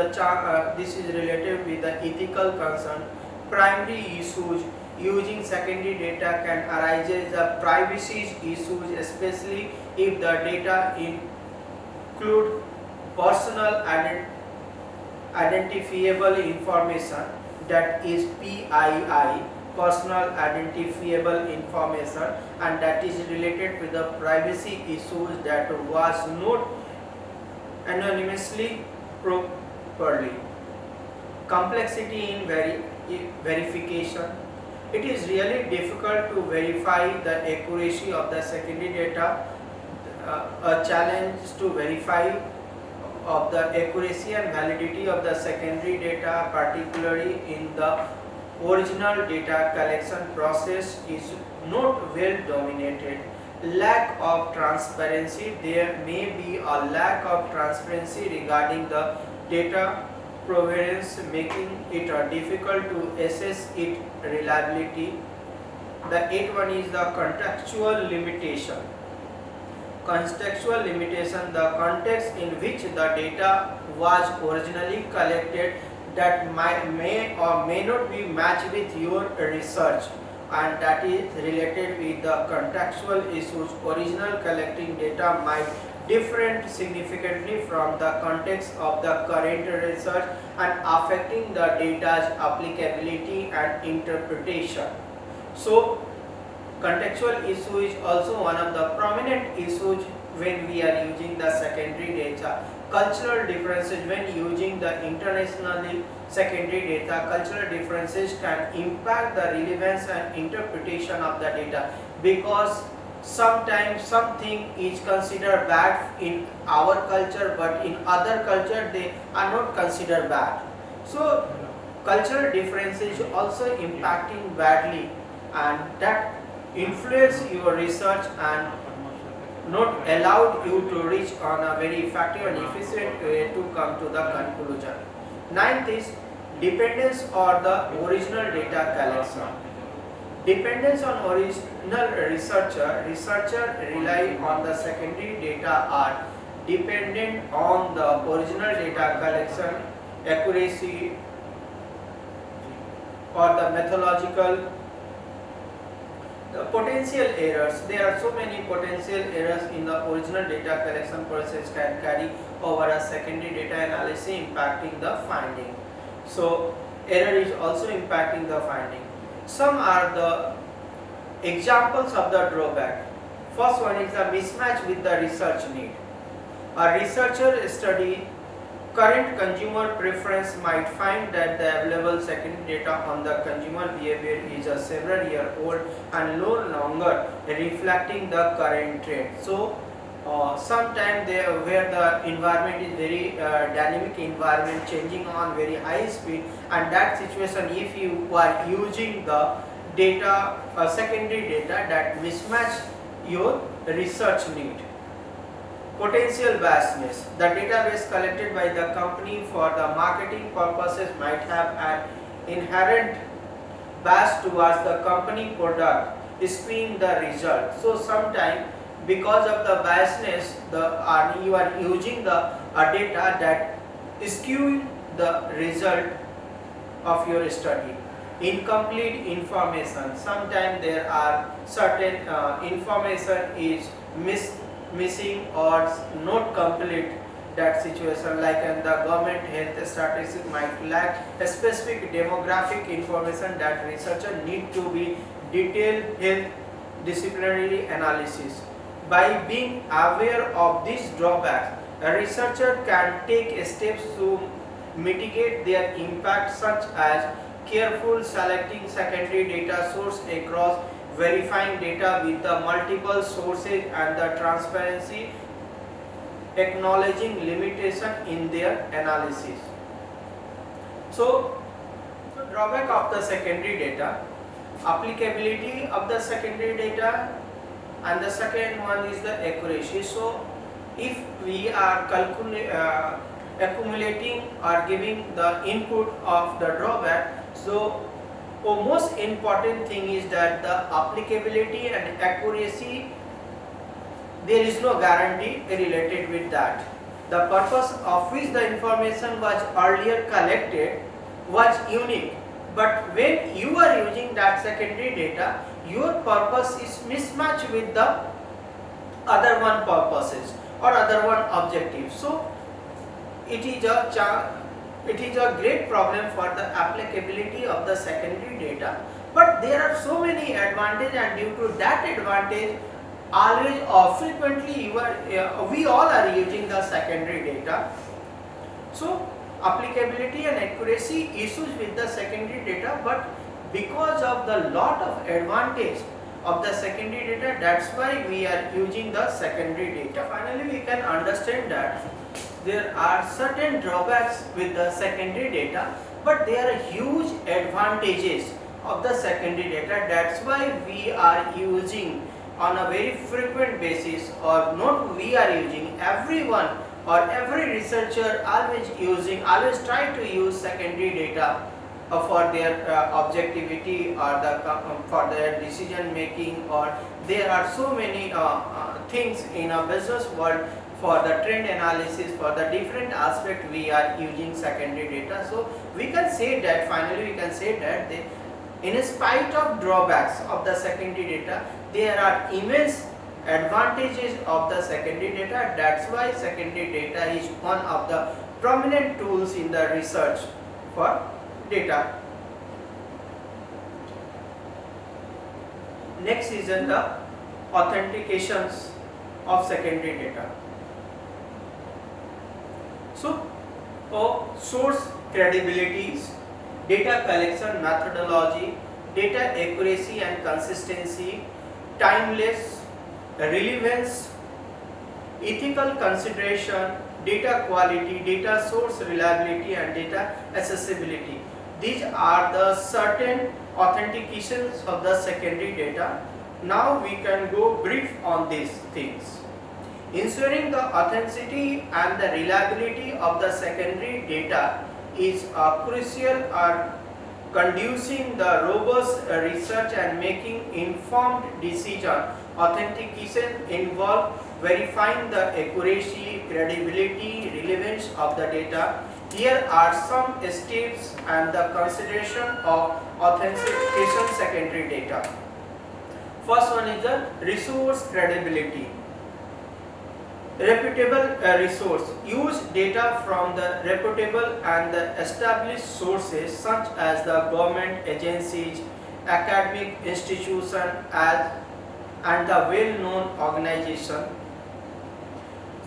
this is related with the ethical concern. Primary issues using secondary data can arise the privacy issues, especially if the data include personal identifiable information, that is PII, personal identifiable information, and that is related with the privacy issues that was not anonymously properly. Complexity in verification. It is really difficult to verify the accuracy of the secondary data. A challenge to verify of the accuracy and validity of the secondary data, particularly in the original data collection process, is not well dominated. Lack of transparency. There may be a lack of transparency regarding the data provenance, making it difficult to assess its reliability. The eighth one is the contextual limitation. Contextual limitation, the context in which the data was originally collected, that may or may not be matched with your research, and that is related with the contextual issues. Original collecting data might differ significantly from the context of the current research and affecting the data's applicability and interpretation. So contextual issue is also one of the prominent issues when we are using the secondary data. Cultural differences, when using the internationally secondary data, cultural differences can impact the relevance and interpretation of the data, because sometimes something is considered bad in our culture, but in other culture they are not considered bad. So cultural differences also impacting badly, and that influence your research and not allowed you to reach on a very effective and efficient way to come to the conclusion. Ninth is dependence on the original data collection. Dependence on original researcher. Researcher rely on the secondary data are dependent on the original data collection, accuracy, or the methodological. The potential errors. There are so many potential errors in the original data collection process can carry over a secondary data analysis, impacting the finding. So error is also impacting the finding. Some are the examples of the drawback. First one is a mismatch with the research need. A researcher study current consumer preference might find that the available secondary data on the consumer behavior is a several year old and no longer reflecting the current trend. So sometimes where the environment is very dynamic environment, changing on very high speed, and that situation, if you are using the data secondary data, that mismatch your research need. Potential biasness. The database collected by the company for the marketing purposes might have an inherent bias towards the company product, skewing the result. So sometimes because of the biasness, you are using the data that skewing the result of your study. Incomplete information. Sometimes there are certain information is missing or not complete. That situation, like in the government health statistics might lack a specific demographic information that researcher need to be detailed health disciplinary analysis. By being aware of these drawbacks, a researcher can take steps to mitigate their impact, such as careful selecting secondary data source across, verifying data with the multiple sources, and the transparency, acknowledging limitation in their analysis. So drawback of the secondary data, applicability of the secondary data, and the second one is the accuracy. So if we are accumulating or giving the input of the drawback. So most important thing is that the applicability and accuracy, there is no guarantee related with that. The purpose of which the information was earlier collected was unique, but when you are using that secondary data, your purpose is mismatched with the other one purposes or other one objectives. So it is a great problem for the applicability of the secondary data, but there are so many advantages, and due to that advantage, always or frequently we all are using the secondary data. So applicability and accuracy issues with the secondary data, but because of the lot of advantage of the secondary data, that's why we are using the secondary data. Finally, we can understand that there are certain drawbacks with the secondary data, but there are huge advantages of the secondary data. That's why we are using on a very frequent basis, or not we are using, everyone or every researcher always try to use secondary data for their objectivity or for their decision making, or there are so many things in a business world for the trend analysis, for the different aspect we are using secondary data. So we can say that finally we can say that in spite of drawbacks of the secondary data, there are immense advantages of the secondary data. That's why secondary data is one of the prominent tools in the research for data. Next is in the authentications of secondary data. So source credibilities, data collection methodology, data accuracy and consistency, timeless, relevance, ethical consideration, data quality, data source reliability and data accessibility. These are the certain authentications of the secondary data. Now we can go brief on these things. Ensuring the authenticity and the reliability of the secondary data is crucial or conducing the robust research and making informed decision. Authentication involves verifying the accuracy, credibility, relevance of the data. Here are some steps and the consideration of authentication secondary data. First one is the resource credibility. Reputable resource. Use data from the reputable and the established sources such as the government agencies, academic institutions and the well-known organization.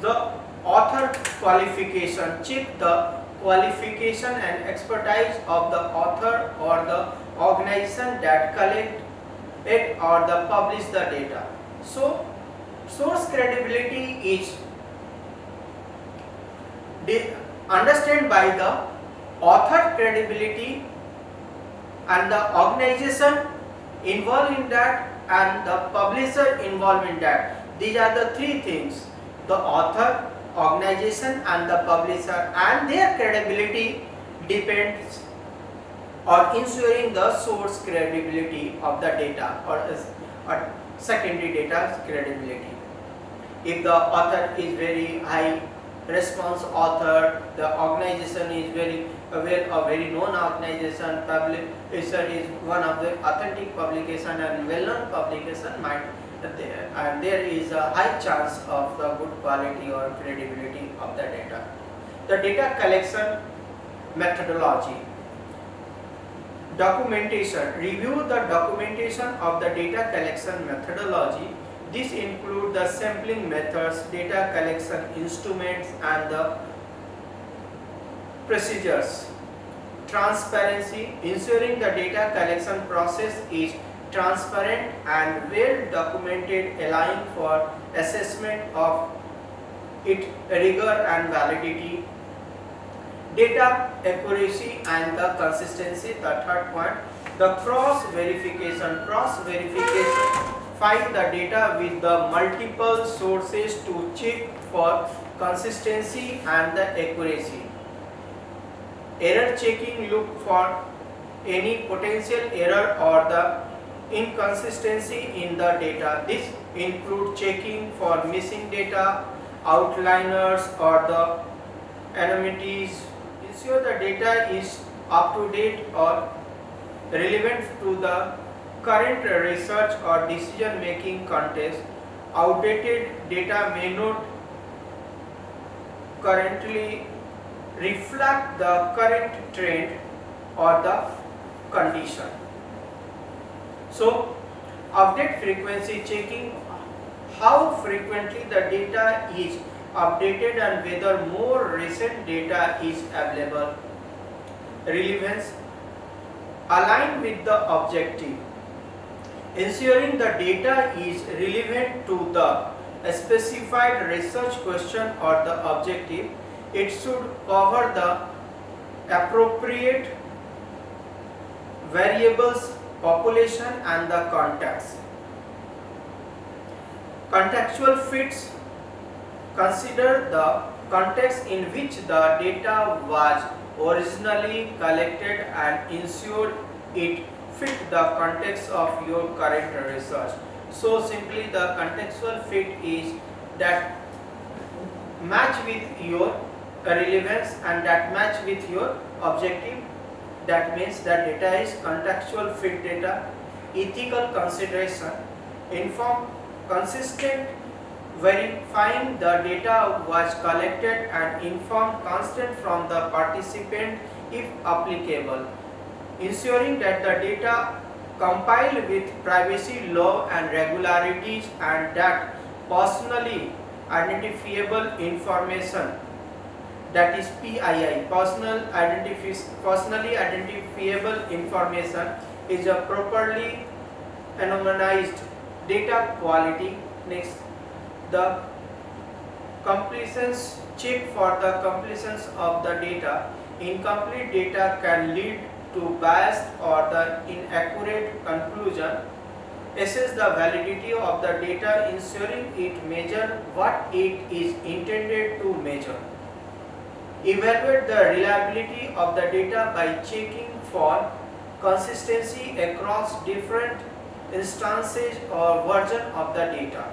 The author qualification. Check the qualification and expertise of the author or the organization that collect it or the publish the data. So source credibility is understood by the author credibility and the organization involved in that and the publisher involved in that. These are the three things: the author, organization and the publisher, and their credibility depends on ensuring the source credibility of the data or secondary data credibility. If the author is very high response author, the organization is very well, a very known organization, publisher is one of the authentic publication and well-known publication, might and there is a high chance of the good quality or credibility of the data. The data collection methodology. Documentation. Review the documentation of the data collection methodology. This includes the sampling methods, data collection instruments and the procedures. Transparency. Ensuring the data collection process is transparent and well documented, allowing for assessment of its rigor and validity. Data accuracy and the consistency. The third point, the cross verification. Find the data with the multiple sources to check for consistency and the accuracy. Error checking look for any potential error or the inconsistency in the data. This include checking for missing data, outliers or the anomalies. Ensure the data is up to date or relevant to the current research or decision making context. Outdated data may not currently reflect the current trend or the condition. So, update frequency checking, how frequently the data is updated and whether more recent data is available. Relevance, align with the objective, ensuring the data is relevant to the specified research question or the objective. It should cover the appropriate variables, population and the context. Contextual fits, consider the context in which the data was originally collected and ensure it fit the context of your current research. So simply the contextual fit is that match with your relevance and that match with your objective. That means that data is contextual fit data. Ethical consideration, inform consistent, verifying the data was collected and informed consent from the participant if applicable, ensuring that the data compile with privacy law and regularities and that personally identifiable information, that is PII, personally identifiable information is a properly anonymized data quality. Next, the completions check for the completions of the data. Incomplete data can lead to biased or the inaccurate conclusion. Assess the validity of the data, ensuring it measures what it is intended to measure. Evaluate the reliability of the data by checking for consistency across different instances or version of the data.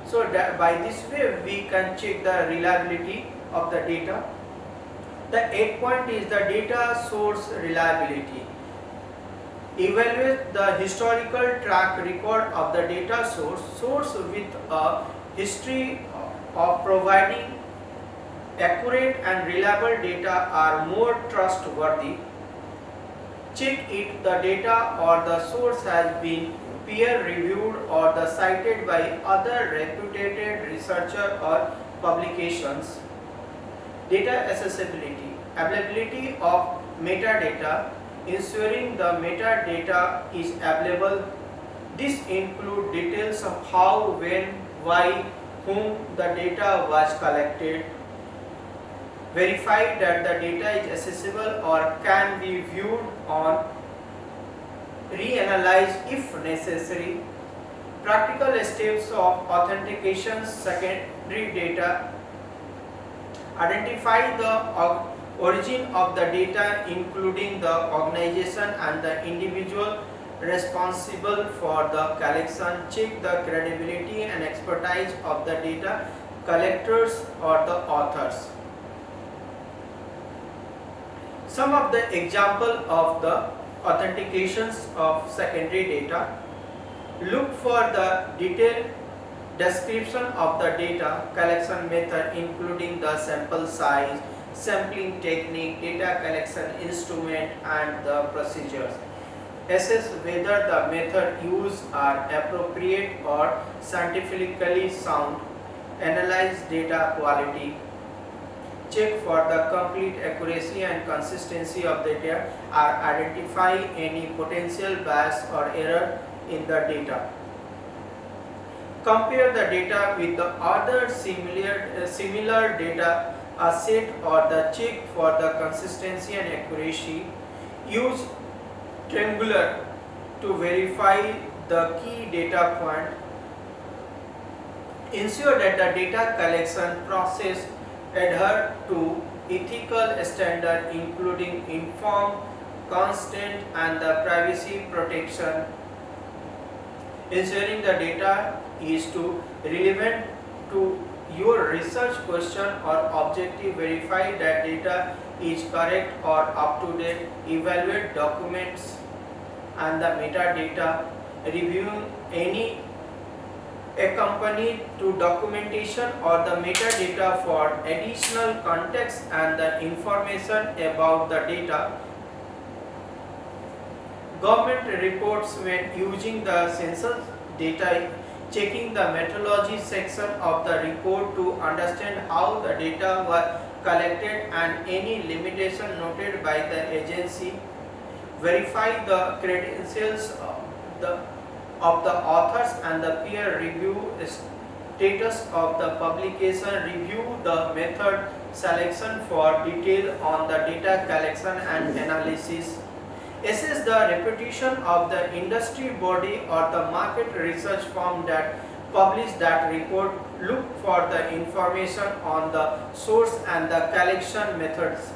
So that by this way we can check the reliability of the data. The 8th point is the data source reliability. Evaluate the historical track record of the data source with a history of providing accurate and reliable data are more trustworthy. Check if the data or the source has been peer reviewed or the cited by other reputed researcher or publications. Data accessibility, availability of metadata, ensuring the metadata is available. This includes details of how, when, why, whom the data was collected. Verify that the data is accessible or can be viewed on reanalyzed if necessary. Practical steps of authentication secondary data. Identify the origin of the data, including the organization and the individual responsible for the collection. Check the credibility and expertise of the data collectors or the authors. Some of the example of the authentications of secondary data. Look for the detailed description of the data collection method, including the sample size, sampling technique, data collection instrument and the procedures. Assess whether the method used are appropriate or scientifically sound. Analyze data quality. Check for the complete accuracy and consistency of the data or identify any potential bias or error in the data. Compare the data with the other similar data set or the check for the consistency and accuracy. Use triangular to verify the key data point. Ensure that the data collection process adhere to ethical standards including informed consent and the privacy protection, ensuring the data is to relevant to your research question or objective, verify that data is correct or up to date, evaluate documents and the metadata, reviewing any accompanied to documentation or the metadata for additional context and the information about the data. Government reports when using the census data, checking the methodology section of the report to understand how the data were collected and any limitation noted by the agency, verify the credentials of the authors and the peer review status of the publication, review the method selection for detail on the data collection and analysis, assess the reputation of the industry body or the market research firm that published that report, look for the information on the source and the collection methods.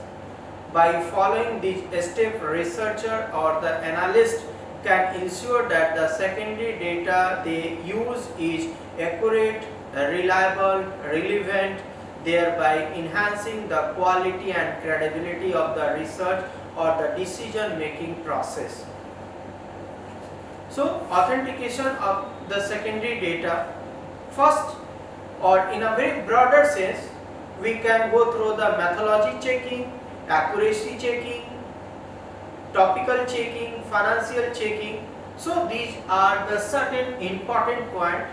By following these steps, researcher or the analyst can ensure that the secondary data they use is accurate, reliable, relevant, thereby enhancing the quality and credibility of the research or the decision making process. So, authentication of the secondary data. First, or in a very broader sense, we can go through the methodology checking, accuracy checking, topical checking, financial checking. So these are the certain important point,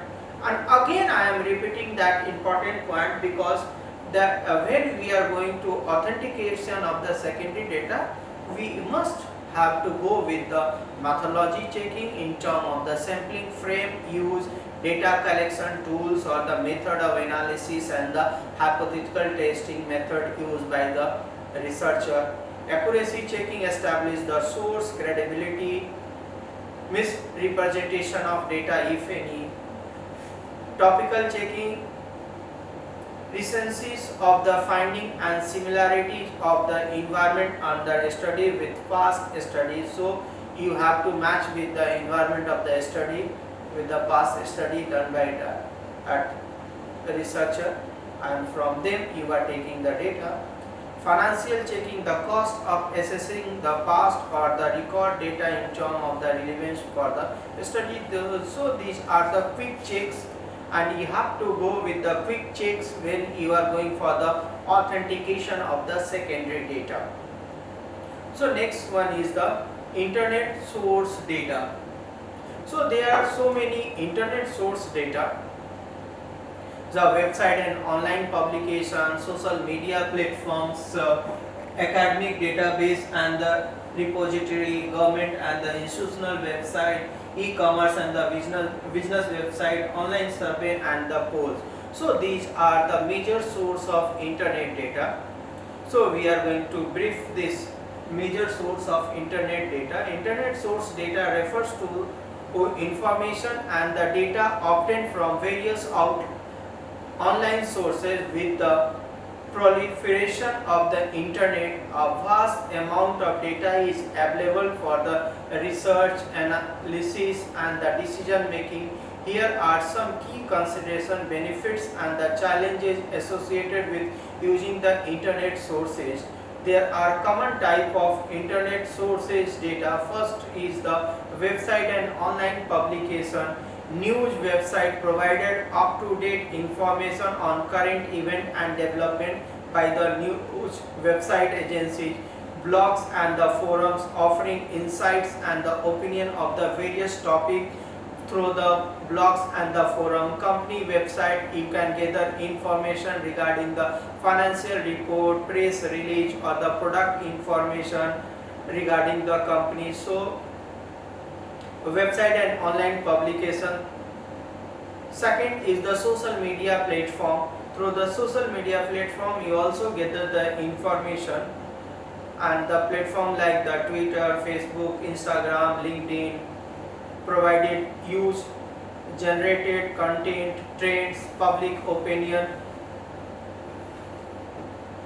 and again I am repeating that important point because that when we are going to authentication of the secondary data, we must have to go with the methodology checking in terms of the sampling frame use, data collection tools or the method of analysis and the hypothetical testing method used by the researcher. Accuracy checking establishes the source, credibility, misrepresentation of data if any. Topical checking, recencies of the finding and similarities of the environment under study with past studies. So you have to match with the environment of the study with the past study done by the researcher, and from them you are taking the data. Financial checking, the cost of assessing the past or the record data in terms of the relevance for the study. So these are the quick checks, and you have to go with the quick checks when you are going for the authentication of the secondary data. So next one is the internet source data. So there are so many internet source data. The website and online publication, social media platforms, academic database and the repository, government and the institutional website, e-commerce and the business website, online survey and the polls. So these are the major source of internet data. So we are going to brief this major source of internet data. Internet source data refers to information and the data obtained from various online sources. With the proliferation of the internet, a vast amount of data is available for the research, analysis and the decision making. Here are some key consideration, benefits and the challenges associated with using the internet sources. There are common type of internet sources data. First is the website and online publication. News website provided up-to-date information on current event and development by the news website agencies. Blogs and the forums offering insights and the opinion of the various topics through the blogs and the forum. Company website, you can gather information regarding the financial report, press release or the product information regarding the company. So website and online publication. Second is the social media platform. Through the social media platform you also gather the information, and the platform like the Twitter, Facebook, Instagram, LinkedIn provided use generated content, trends, public opinion.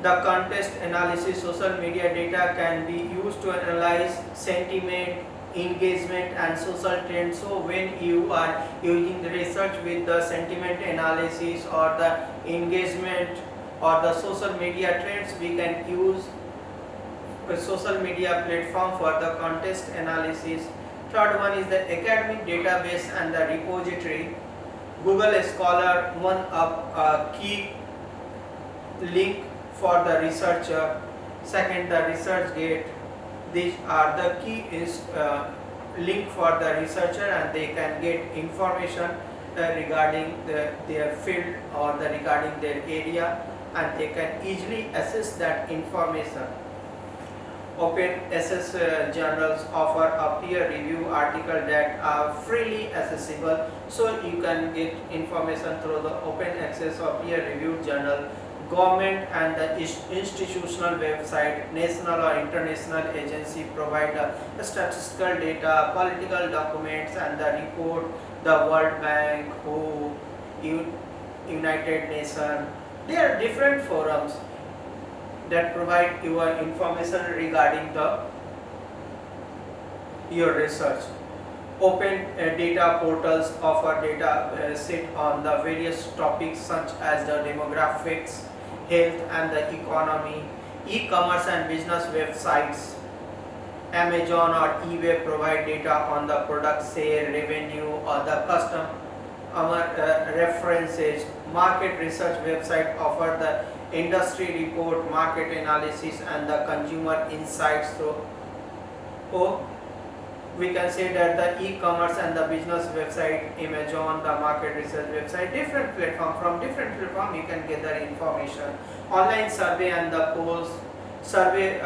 The context analysis social media data can be used to analyze sentiment, engagement and social trends. So when you are using the research with the sentiment analysis or the engagement or the social media trends, we can use a social media platform for the context analysis. Third one is the academic database and the repository. Google Scholar, one of key link for the researcher. Second, the ResearchGate. These are the key link for the researcher, and they can get information regarding their field or regarding their area, and they can easily access that information. Open access journals offer a peer review article that are freely accessible, so you can get information through the open access of peer reviewed journal. Government and the institutional website, national or international agency provide the statistical data, political documents and the report. The World Bank, WHO, United Nations, there are different forums that provide your information regarding your research. Open data portals offer data set on the various topics such as the demographics, health and the economy. E-commerce and business websites, Amazon or eBay provide data on the product sale, revenue or the customer references. Market research website offer the industry report, market analysis and the consumer insights. So we can say that the e-commerce and the business website, Amazon, the market research website, different platform, from different platform you can gather information. Online survey and the polls, survey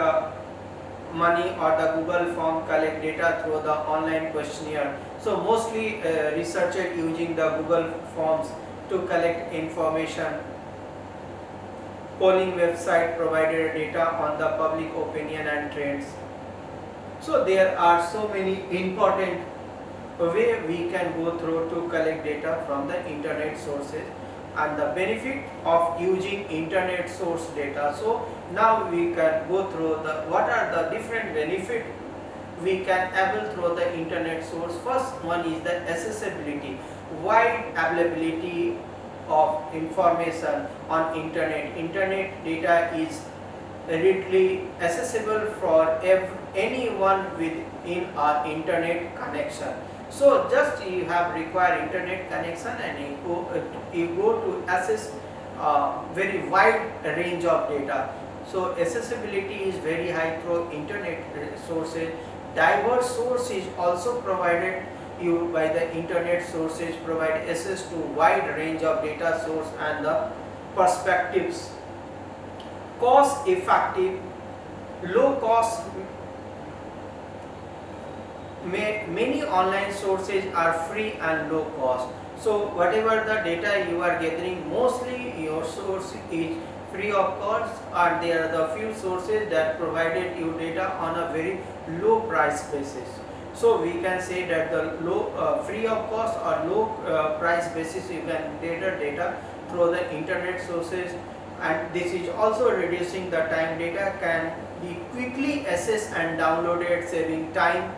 money or the Google form collect data through the online questionnaire. So mostly researchers using the Google forms to collect information. Polling website provided data on the public opinion and trends. So there are so many important way we can go through to collect data from the internet sources, and the benefit of using internet source data. So now we can go through what are the different benefits we can able through the internet source. First one is the accessibility, wide availability of information on internet. Internet data is readily accessible for anyone within our internet connection. So just you have require internet connection and you go to access very wide range of data. So accessibility is very high through internet sources. Diverse source is also provided you by the internet sources, provide access to wide range of data source and the perspectives. Cost effective, low cost. Many online sources are free and low cost. So whatever the data you are gathering, mostly your source is free of cost, and there are the few sources that provided you data on a very low price basis. So we can say that the low free of cost or low price basis you can gather data through the internet sources, and this is also reducing the time. Data can be quickly accessed and downloaded, saving time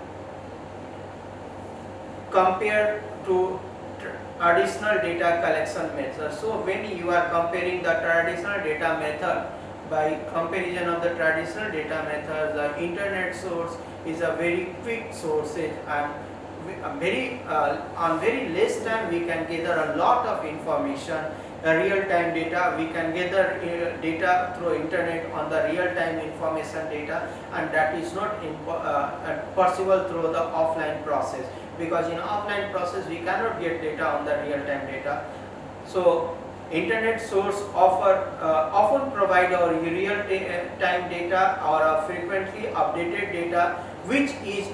compared to traditional data collection methods. So when you are comparing the traditional data method, by comparison of the traditional data methods, the internet source is a very quick source, and on very less time we can gather a lot of information. Real-time data, we can gather data through internet on the real-time information data, and that is not possible through the offline process, because in offline process we cannot get data on the real-time data. So internet source often provide a real-time data or a frequently updated data, which is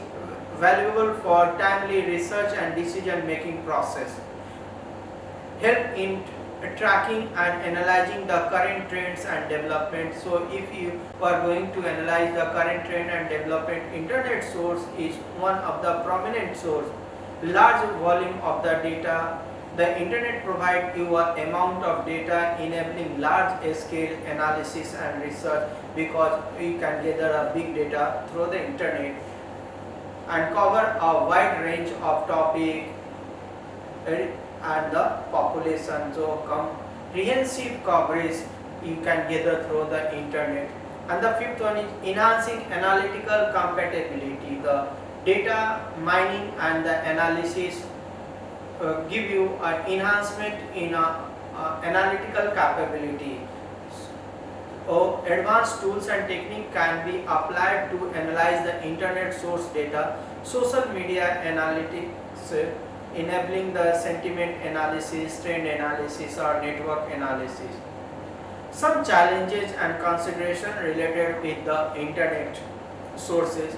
valuable for timely research and decision-making process. Help in tracking and analyzing the current trends and development. So if you are going to analyze the current trend and development, internet source is one of the prominent source. Large volume of the data The internet provides you an amount of data enabling large scale analysis and research, because we can gather a big data through the internet and cover a wide range of topic and the population. So comprehensive coverage you can gather through the internet. And the fifth one is enhancing analytical compatibility. The data mining and the analysis give you an enhancement in analytical capability. So advanced tools and technique can be applied to analyze the internet source data, social media analytics, enabling the sentiment analysis, trend analysis or network analysis. Some challenges and consideration related with the internet sources.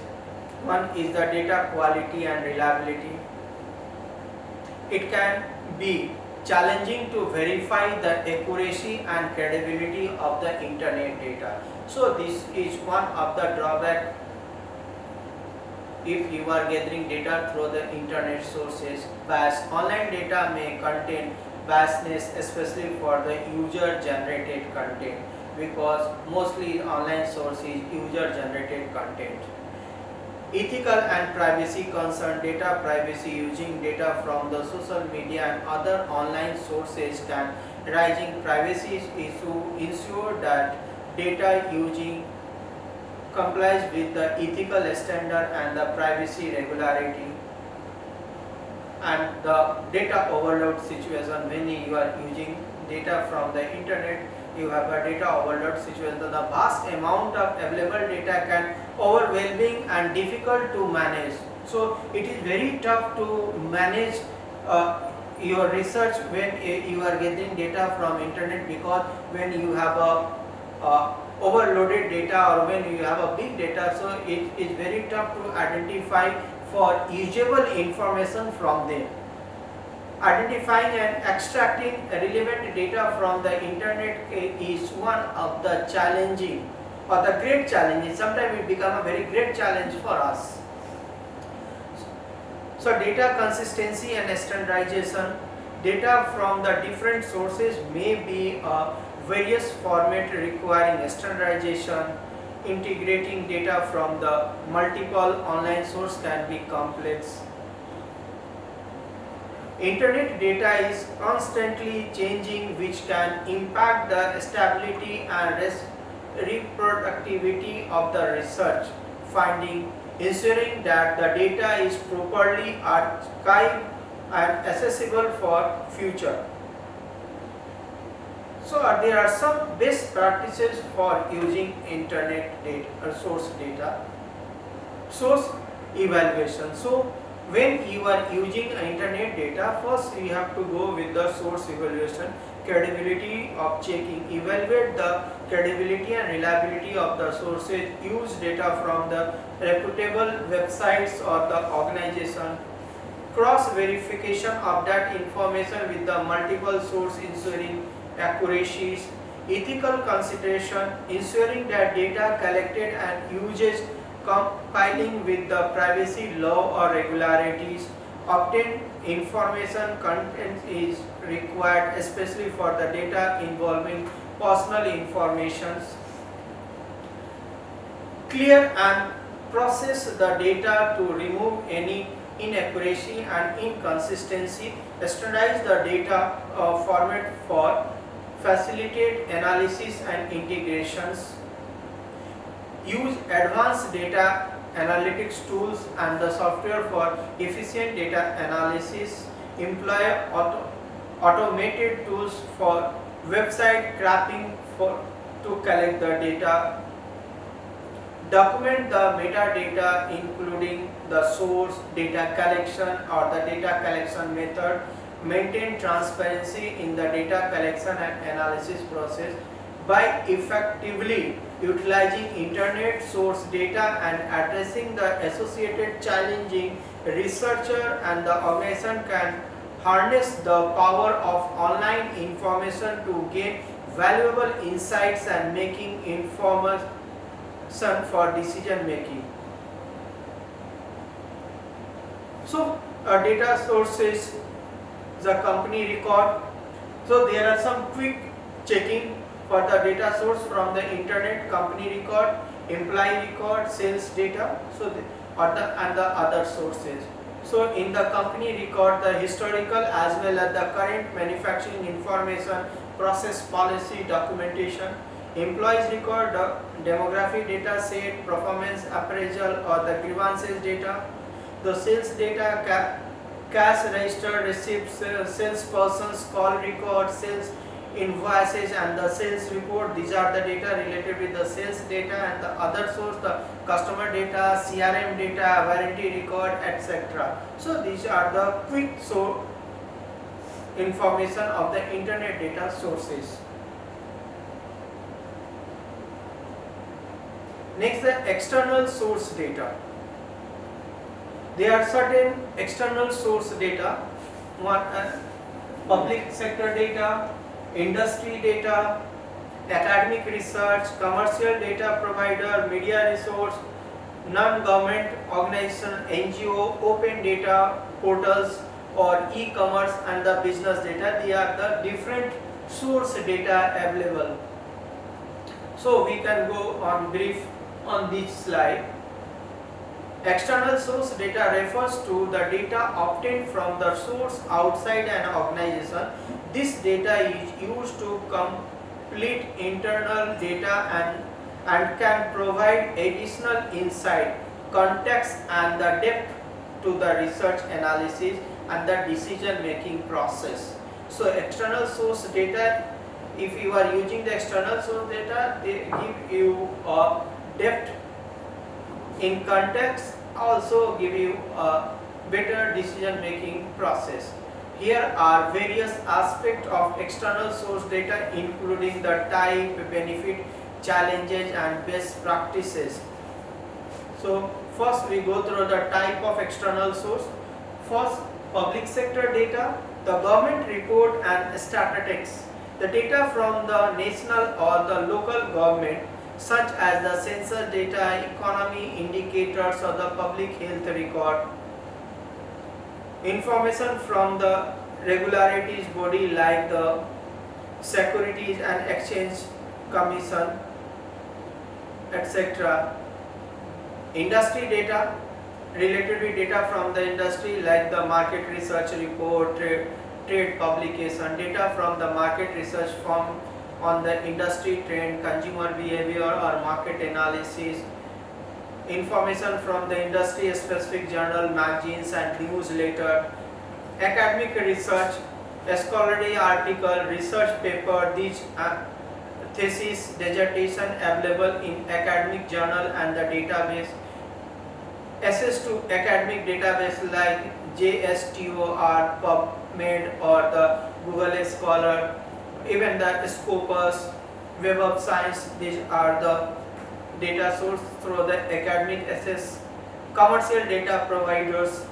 One is the data quality and reliability. It can be challenging to verify the accuracy and credibility of the internet data. So this is one of the drawbacks if you are gathering data through the internet sources. Bias online data may contain biasness, especially for the user generated content, because mostly online source is user generated content. Ethical and privacy concern. Data privacy. Using data from the social media and other online sources can raising privacy issue. Ensure that data using complies with the ethical standard and the privacy regularity. And the data overload situation. When you are using data from the internet, you have a data overload situation. The vast amount of available data can overwhelming and difficult to manage. So it is very tough to manage your research when you are getting data from internet, because when you have a overloaded data or when you have a big data, so it is very tough to identify for usable information from them. Identifying and extracting relevant data from the internet is one of the challenging or the great challenges. Sometimes it becomes a very great challenge for us. So data consistency and standardization. Data from the different sources may be various format requiring standardization. Integrating data from the multiple online source can be complex. Internet data is constantly changing, which can impact the stability and reproducibility of the research finding. Ensuring that the data is properly archived and accessible for future. So there are some best practices for using internet data or source data. Source evaluation. So when you are using internet data, first you have to go with the source evaluation. Credibility of checking. Evaluate the credibility and reliability of the sources. Use data from the reputable websites or the organization. Cross verification of that information with the multiple source, ensuring accuracy. Ethical consideration. Ensuring that data collected and used compiling with the privacy law or regularities. Obtained information content is required, especially for the data involving personal information. Clear and process the data to remove any inaccuracy and inconsistency. Standardize the data format for facilitate analysis and integrations. Use advanced data analytics tools and the software for efficient data analysis. Employ automated tools for website scraping to collect the data. Document the metadata, including the source, data collection or the data collection method. Maintain transparency in the data collection and analysis process. By effectively utilizing internet source data and addressing the associated challenging, researcher and the organization can harness the power of online information to gain valuable insights and making information for decision making. So data sources the company record. So there are some quick checking for the data source from the internet, company record, employee record, sales data, so and the other sources. So in the company record, the historical as well as the current manufacturing information, process policy documentation. Employees record the demographic data set, performance appraisal or the grievances data. The sales data, cash register, receipts, salesperson's call record, sales invoices and the sales report. These are the data related with the sales data, and the other source the customer data, CRM data, warranty record, etc. So these are the quick information of the internet data sources. Next, the external source data. There are certain external source data, one public sector data, industry data, academic research, commercial data provider, media resource, non-government organization, NGO, open data portals or e-commerce, and the business data. They are the different source data available. So we can go on brief on this slide. External source data refers to the data obtained from the source outside an organization. This data is used to complete internal data and can provide additional insight, context and the depth to the research analysis and the decision making process. So external source data, if you are using the external source data, they give you a depth in context, also give you a better decision making process. Here are various aspects of external source data, including the type, benefit, challenges and best practices. So first we go through the type of external source. First, public sector data, the government report and statistics. The data from the national or the local government, such as the census data, economy indicators or the public health record. Information from the regularities body like the Securities and Exchange Commission, etc. Industry data, related with data from the industry like the market research report, trade publication, data from the market research firm on the industry trend, consumer behavior or market analysis. Information from the industry specific journal, magazines and newsletter. Academic research, scholarly article, research paper, these thesis, dissertation available in academic journal and the database. Access to academic database like JSTOR, PubMed or the Google Scholar, even the Scopus, Web of Science. These are the data source through the academic access. Commercial data providers,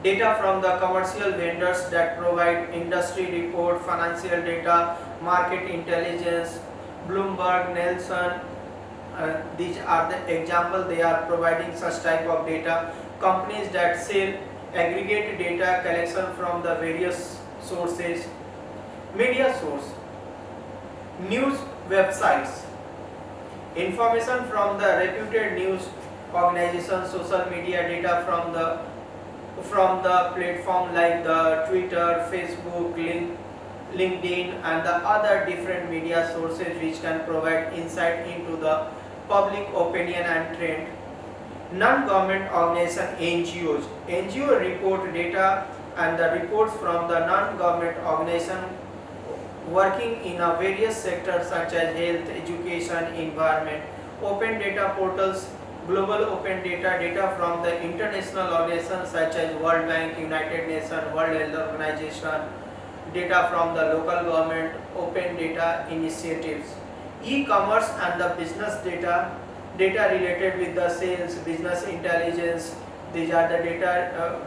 data from the commercial vendors that provide industry report, financial data, market intelligence, Bloomberg, Nielsen. These are the example, they are providing such type of data. Companies that sell aggregate data collection from the various sources. Media source, news websites, information from the reputed news organizations, social media data from the platform like the Twitter, Facebook, LinkedIn and the other different media sources which can provide insight into the public opinion and trend. Non-government organization, NGOs. NGO report data and the reports from the non-government organization working in a various sectors such as health, education, environment. Open data portals, global open data, data from the international organizations such as World Bank, United Nations, World Health Organization, data from the local government, open data initiatives. E-commerce and the business data, data related with the sales, business intelligence. These are the data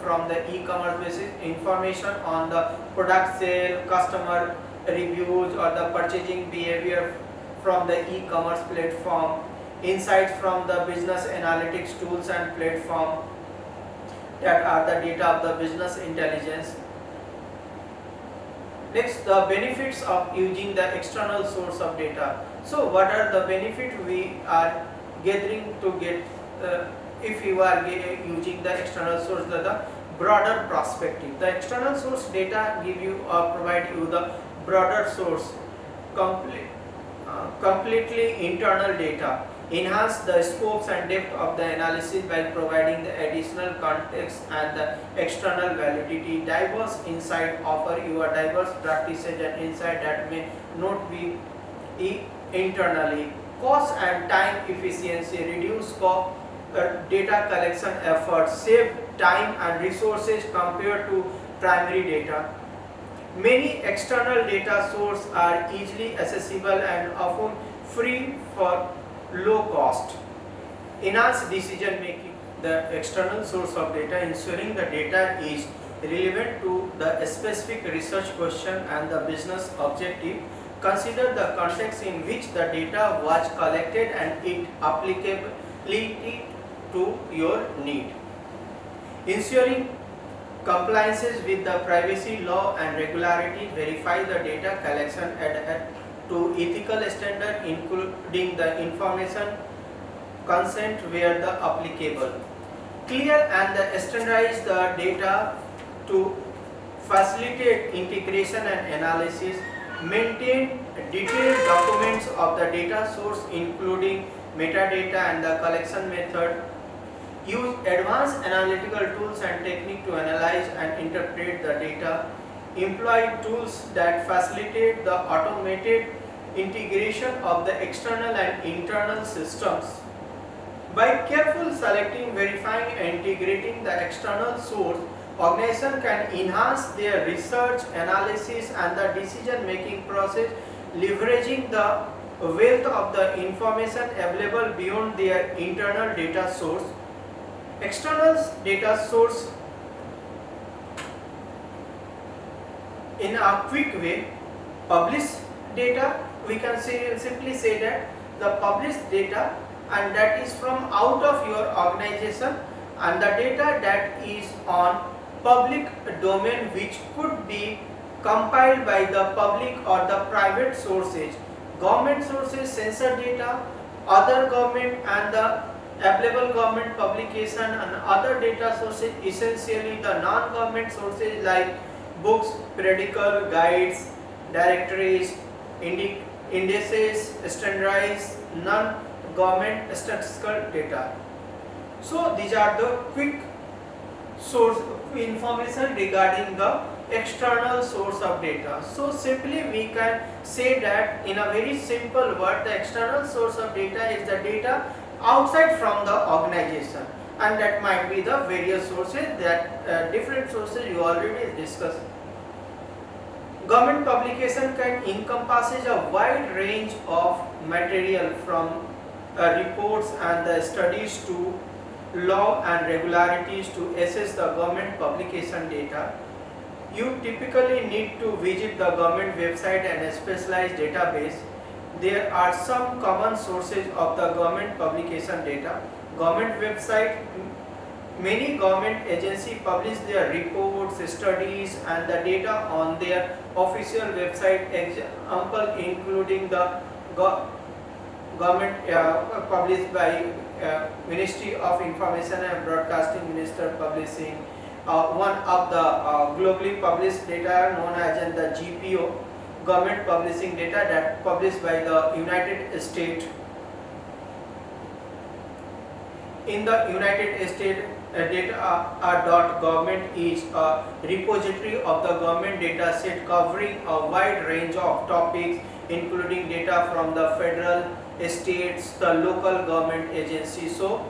from the e-commerce basis, information on the product sale, customer reviews or the purchasing behavior from the e-commerce platform, insights from the business analytics tools and platform, that are the data of the business intelligence. Next, the benefits of using the external source of data. So what are the benefits we are gathering to get if you are using the external source, the broader perspective. The external source data give you or provide you the broader source, completely internal data, enhance the scopes and depth of the analysis by providing the additional context and the external validity. Diverse insight offer you a diverse practices and insight that may not be internally. Cost and time efficiency, reduce data collection efforts, save time and resources compared to primary data. Many external data sources are easily accessible and often free for low cost. Enhance decision making. The external source of data, ensuring the data is relevant to the specific research question and the business objective. Consider the context in which the data was collected and its applicability to your need. Ensuring compliances with the privacy law and regularity, verify the data collection to ethical standard, including the information consent where the applicable. Clear and standardize the data to facilitate integration and analysis. Maintain detailed documents of the data source including metadata and the collection method. Use advanced analytical tools and techniques to analyze and interpret the data. Employ tools that facilitate the automated integration of the external and internal systems. By carefully selecting, verifying and integrating the external source, organization can enhance their research, analysis and the decision making process, leveraging the wealth of the information available beyond their internal data source. External data source in a quick way. Publish data, we can simply say that the published data, and that is from out of your organization, and the data that is on public domain which could be compiled by the public or the private sources, government sources, census data, other government and the available government publication, and other data sources, essentially the non-government sources like books, periodical, guides, directories, indices, standardized, non-government statistical data. So these are the quick source information regarding the external source of data. So simply we can say that in a very simple word, the external source of data is the data outside from the organization, and that might be the various sources, that different sources you already discussed. Government publication can encompasses a wide range of material from reports and the studies to law and regularities to assess the government publication data. You typically need to visit the government website and a specialized database. There are some common sources of the government publication data. Government website, many government agencies publish their reports, studies and the data on their official website, example including the government published by Ministry of Information and Broadcasting Minister publishing one of the globally published data known as the GPO, government publishing data, that published by the United States. In the United States, data.government is a repository of the government data set covering a wide range of topics, including data from the federal, states, the local government agencies. So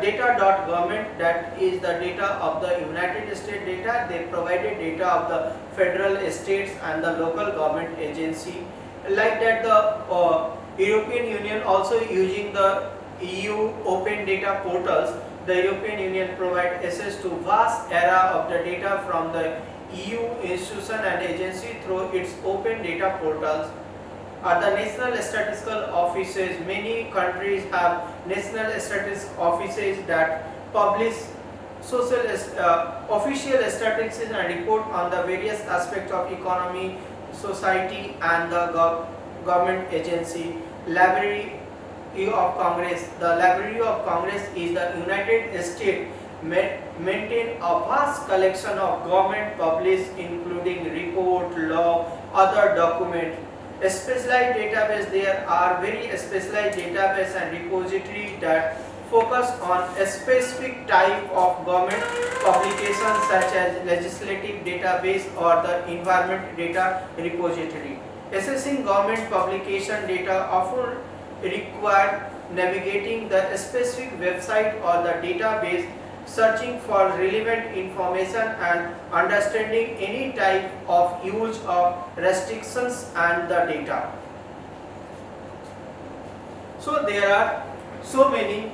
data.government, that is the data of the United States data. They provided data of the federal, states and the local government agency. Like that, the European Union also using the EU open data portals. The European Union provide access to vast array of the data from the EU institution and agency through its open data portals. The national statistical offices, many countries have national statistics offices that publish official statistics and report on the various aspects of economy, society and the government agency. Library of Congress. The Library of Congress is the United States maintain a vast collection of government published including report, law, other documents. A specialized database, there are very specialized database and repository that focus on a specific type of government publications such as legislative database or the environment data repository. Assessing government publication data often require navigating the specific website or the database, searching for relevant information and understanding any type of use of restrictions and the data. So there are so many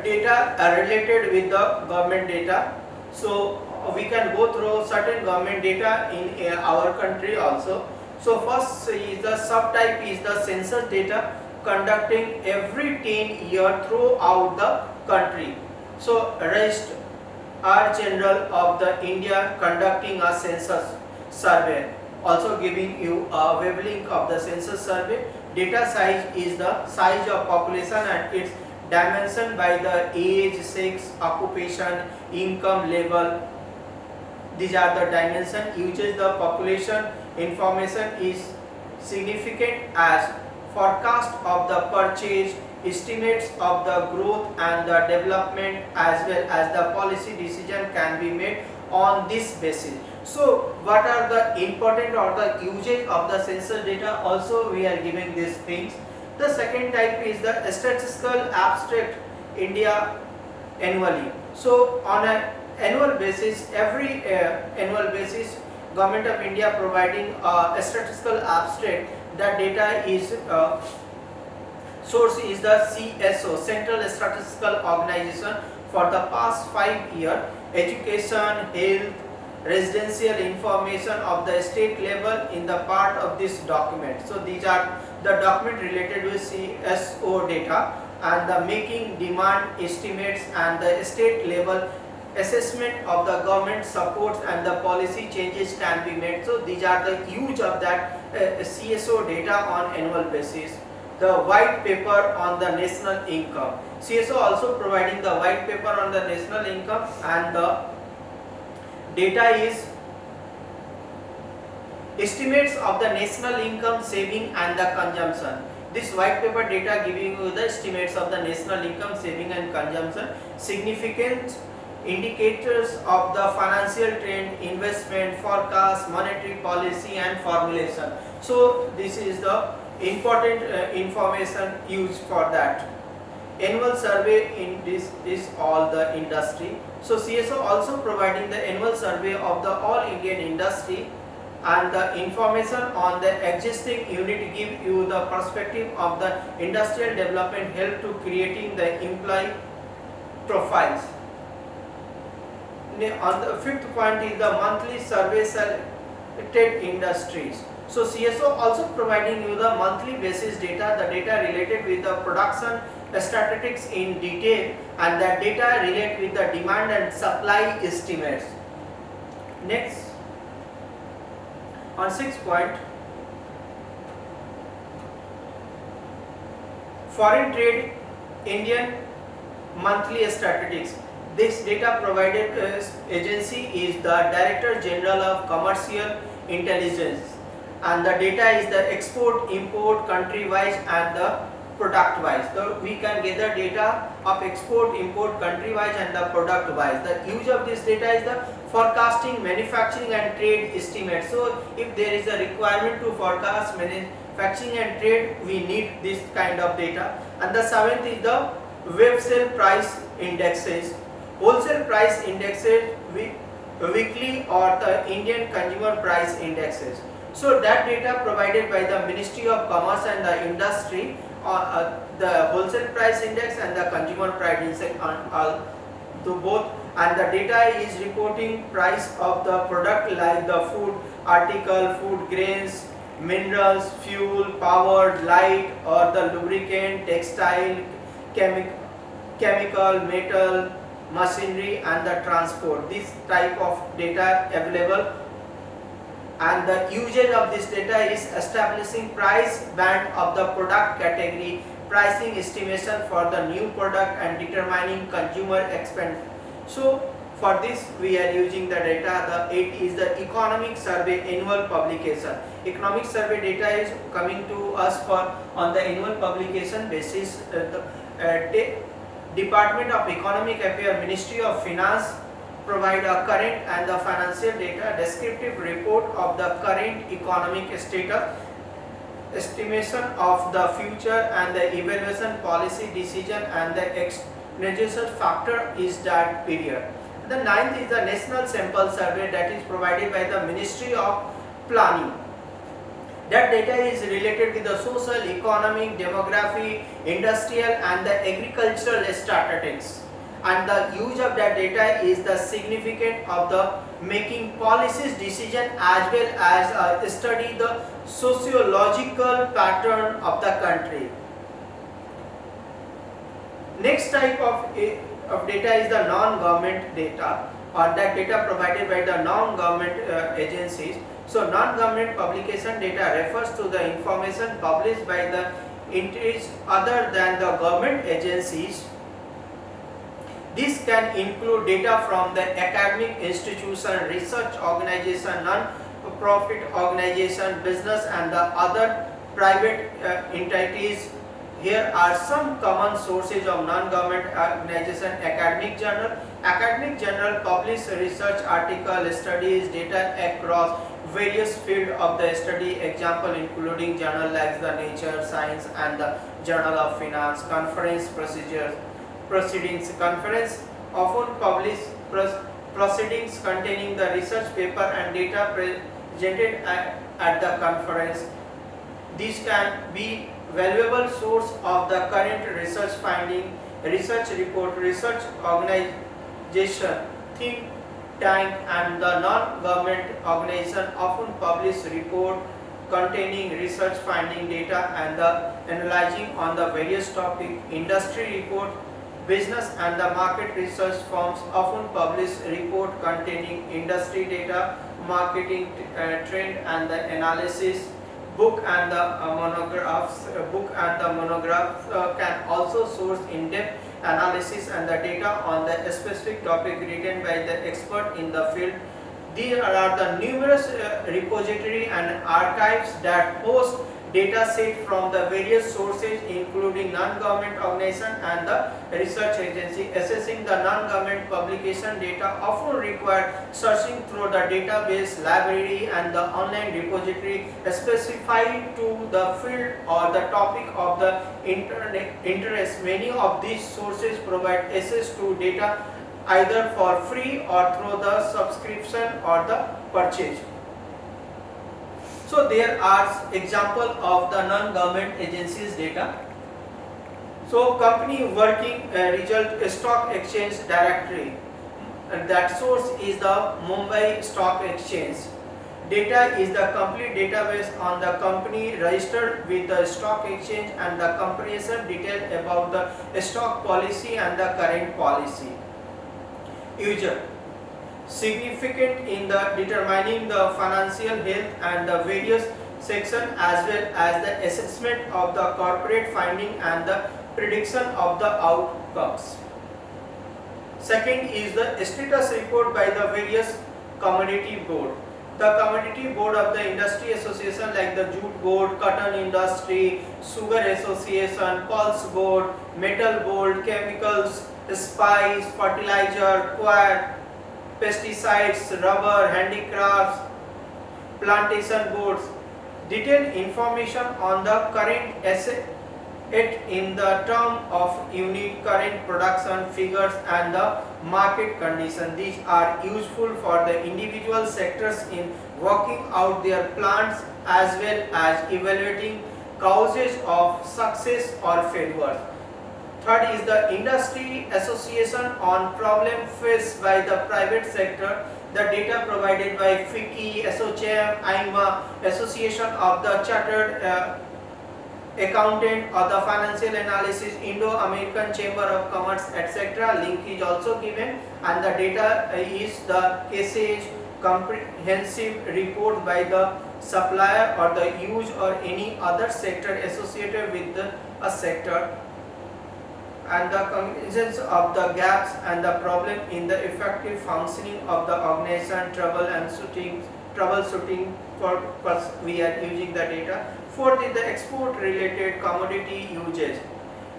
data are related with the government data. So we can go through certain government data in our country also. So first is the subtype is the census data conducting every 10 years throughout the country. So Registrar General of the India conducting a census survey, also giving you a web link of the census survey. Data size is the size of population and its dimension by the age, sex, occupation, income level. These are the dimension. Uses the population information is significant as forecast of the purchase, estimates of the growth and the development, as well as the policy decision can be made on this basis. So what are the important or the usage of the census data, also we are giving these things. The second type is the statistical abstract India annually. So on an annual basis, every annual basis, Government of India providing a statistical abstract. The data is source is the CSO, Central Statistical Organization, for the past 5 years. Education, health, residential information of the state level in the part of this document. So these are the document related with CSO data, and the making demand estimates and the state level assessment of the government supports and the policy changes can be made. So these are the use of that CSO data on annual basis. The white paper on the national income. CSO also providing the white paper on the national income, and the data is estimates of the national income, saving and the consumption. This white paper data giving you the estimates of the national income, saving and consumption. Significant indicators of the financial trend, investment, forecast, monetary policy and formulation. So this is the important information used for that. Annual survey in this is all the industry. So CSO also providing the annual survey of the all Indian industry, and the information on the existing unit give you the perspective of the industrial development, help to creating the employee profiles. On the fifth point is the monthly survey selected industries. So CSO also providing you the monthly basis data, the data related with the production statistics in detail, and the data relate with the demand and supply estimates. Next, on 6th point, foreign trade Indian monthly statistics. This data provided agency is the Director General of Commercial Intelligence, and the data is the export, import, country wise and the product wise. So we can gather data of export, import, country wise and the product wise. The use of this data is the forecasting, manufacturing and trade estimates. So if there is a requirement to forecast manufacturing and trade, we need this kind of data. And the 7th is the web sale price indexes, wholesale price indexes, weekly or the Indian consumer price indexes. So that data provided by the Ministry of Commerce and the Industry, the wholesale price index and the consumer price index on to both, and the data is reporting price of the product like the food article, food grains, minerals, fuel, power, light or the lubricant, textile, chemical, metal, machinery and the transport. This type of data available, and the usage of this data is establishing price band of the product category, pricing estimation for the new product, and determining consumer expense. So for this we are using the data. The 8 is the economic survey annual publication. Economic survey data is coming to us for on the annual publication basis. The Department of Economic Affairs, Ministry of Finance provide a current and the financial data, descriptive report of the current economic status, estimation of the future, and the evaluation policy decision, and the external factor is that period. The 9th is the National Sample Survey that is provided by the Ministry of Planning. That data is related with the social, economic, demography, industrial, and the agricultural statistics. And the use of that data is the significant of the making policies decision, as well as study the sociological pattern of the country. Next type of data is the non-government data, or that data provided by the non-government agencies. So non-government publication data refers to the information published by the entities other than the government agencies. This can include data from the academic institution, research organization, non-profit organization, business, and the other private entities. Here are some common sources of non-government organization. Academic journal. Academic journal publish research article, studies, data across various fields of the study. Example including journal like the Nature, Science, and the Journal of Finance. Conference procedures. Proceedings. Conference often publish proceedings containing the research paper and data presented at the conference. This can be valuable source of the current research finding, research report, research organization, think tank, and the non-government organization often publish report containing research finding data and the analyzing on the various topic. Industry report. Business and the market research firms often publish report containing industry data, marketing trend, and the analysis. Book and the monographs can also source in-depth analysis and the data on the specific topic written by the expert in the field. There are the numerous repository and archives that host data set from the various sources, including non-government organization and the research agency. Assessing the non-government publication data often require searching through the database, library, and the online repository specified to the field or the topic of the interest. Many of these sources provide access to data either for free or through the subscription or the purchase. So there are example of the non-government agencies data. So company working result stock exchange directory, and that source is the Mumbai Stock Exchange. Data is the complete database on the company registered with the stock exchange and the comprehensive detail about the stock policy and the current policy. User. Significant in the determining the financial health and the various sections, as well as the assessment of the corporate finding and the prediction of the outcomes. Second is the status report by the various commodity board. The commodity board of the industry association like the jute board, cotton industry, sugar association, pulse board, metal board, chemicals, spice, fertilizer, quad, pesticides, rubber, handicrafts, plantation boards. Detailed information on the current asset in the term of unit, current production figures, and the market condition. These are useful for the individual sectors in working out their plans as well as evaluating causes of success or failure. Third is the industry association on problem faced by the private sector. The data provided by FICCI, ASSOCHAM, IMA, Association of the Chartered accountant or the financial analysis, Indo-American Chamber of Commerce, etc. Link is also given, and the data is the cases comprehensive report by the supplier or the use or any other sector associated with a sector, and the cognizance of the gaps and the problem in the effective functioning of the organization, troubleshooting purpose we are using the data. Fourth is the export related commodity usage,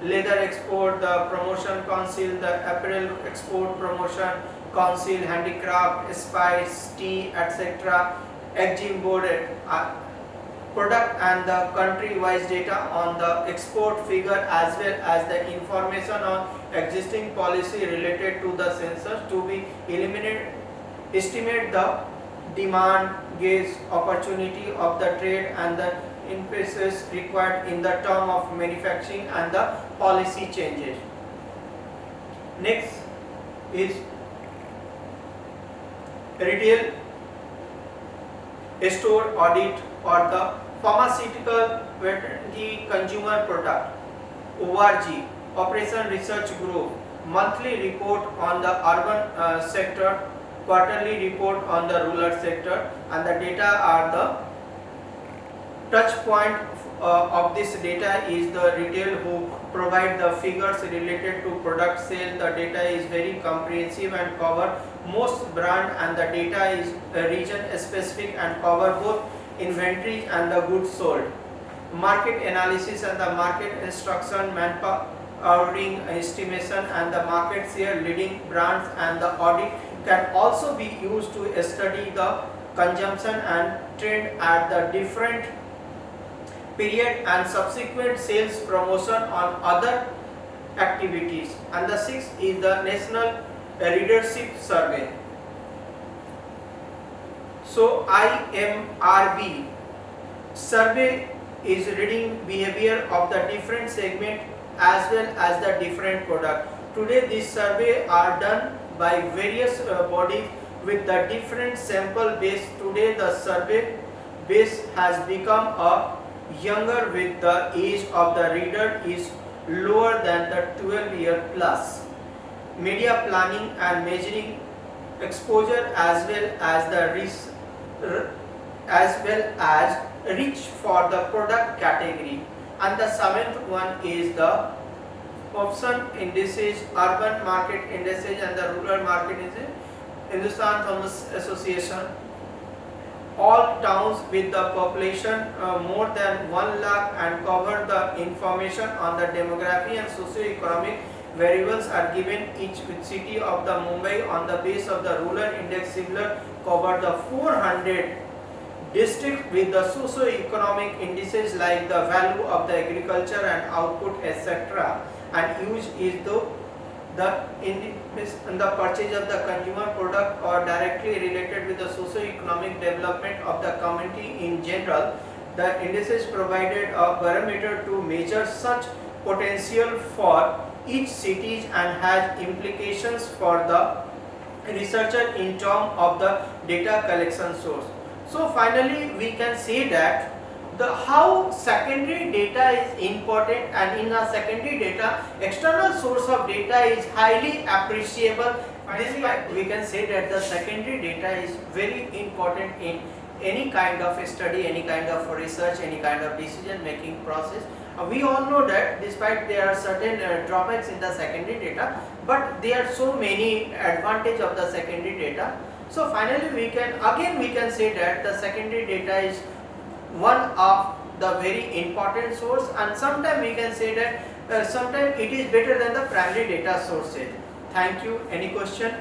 leather export, the promotion council, the apparel export promotion council, handicraft, spice, tea, etc. Exim board, product and the country wise data on the export figure, as well as the information on existing policy related to the census to be eliminated, estimate the demand, gauge opportunity of the trade and the emphasis required in the term of manufacturing and the policy changes. Next is retail store audit or the pharmaceutical veterinary consumer product, ORG, Operation Research Group, monthly report on the urban sector, quarterly report on the rural sector, and the data are the touch point of this data is the retail who provide the figures related to product sale. The data is very comprehensive and cover most brand, and the data is region specific and cover both inventory and the goods sold. Market analysis and the market instruction, manpower estimation and the market share, leading brands, and the audit can also be used to study the consumption and trend at the different period and subsequent sales promotion on other activities. And the sixth is the National Readership Survey. So IMRB survey is reading behavior of the different segment as well as the different product. Today this survey are done by various bodies with the different sample base. Today the survey base has become a younger with the age of the reader is lower than the 12-year plus. Media planning and measuring exposure as well as reach for the product category. And the seventh one is the option indices, urban market indices and the rural market indices, Hindustan Thomas Association. All towns with the population more than 1 lakh and cover the information on the demography and socio-economic variables are given. Each city of the Mumbai on the base of the rural index similar cover the 400 districts with the socio-economic indices like the value of the agriculture and output, etc. And use is in the purchase of the consumer product or directly related with the socio-economic development of the community in general. The indices provided a parameter to measure such potential for each city and has implications for the researcher in terms of the data collection source. So finally we can say that how secondary data is important, and in a secondary data external source of data is highly appreciable. Finally we can say that the secondary data is very important in any kind of study, any kind of research, any kind of decision making process. We all know that despite there are certain drawbacks in the secondary data, but there are so many advantages of the secondary data. So finally we can say that the secondary data is one of the very important source, and sometimes we can say that sometimes it is better than the primary data sources. Thank you. Any question?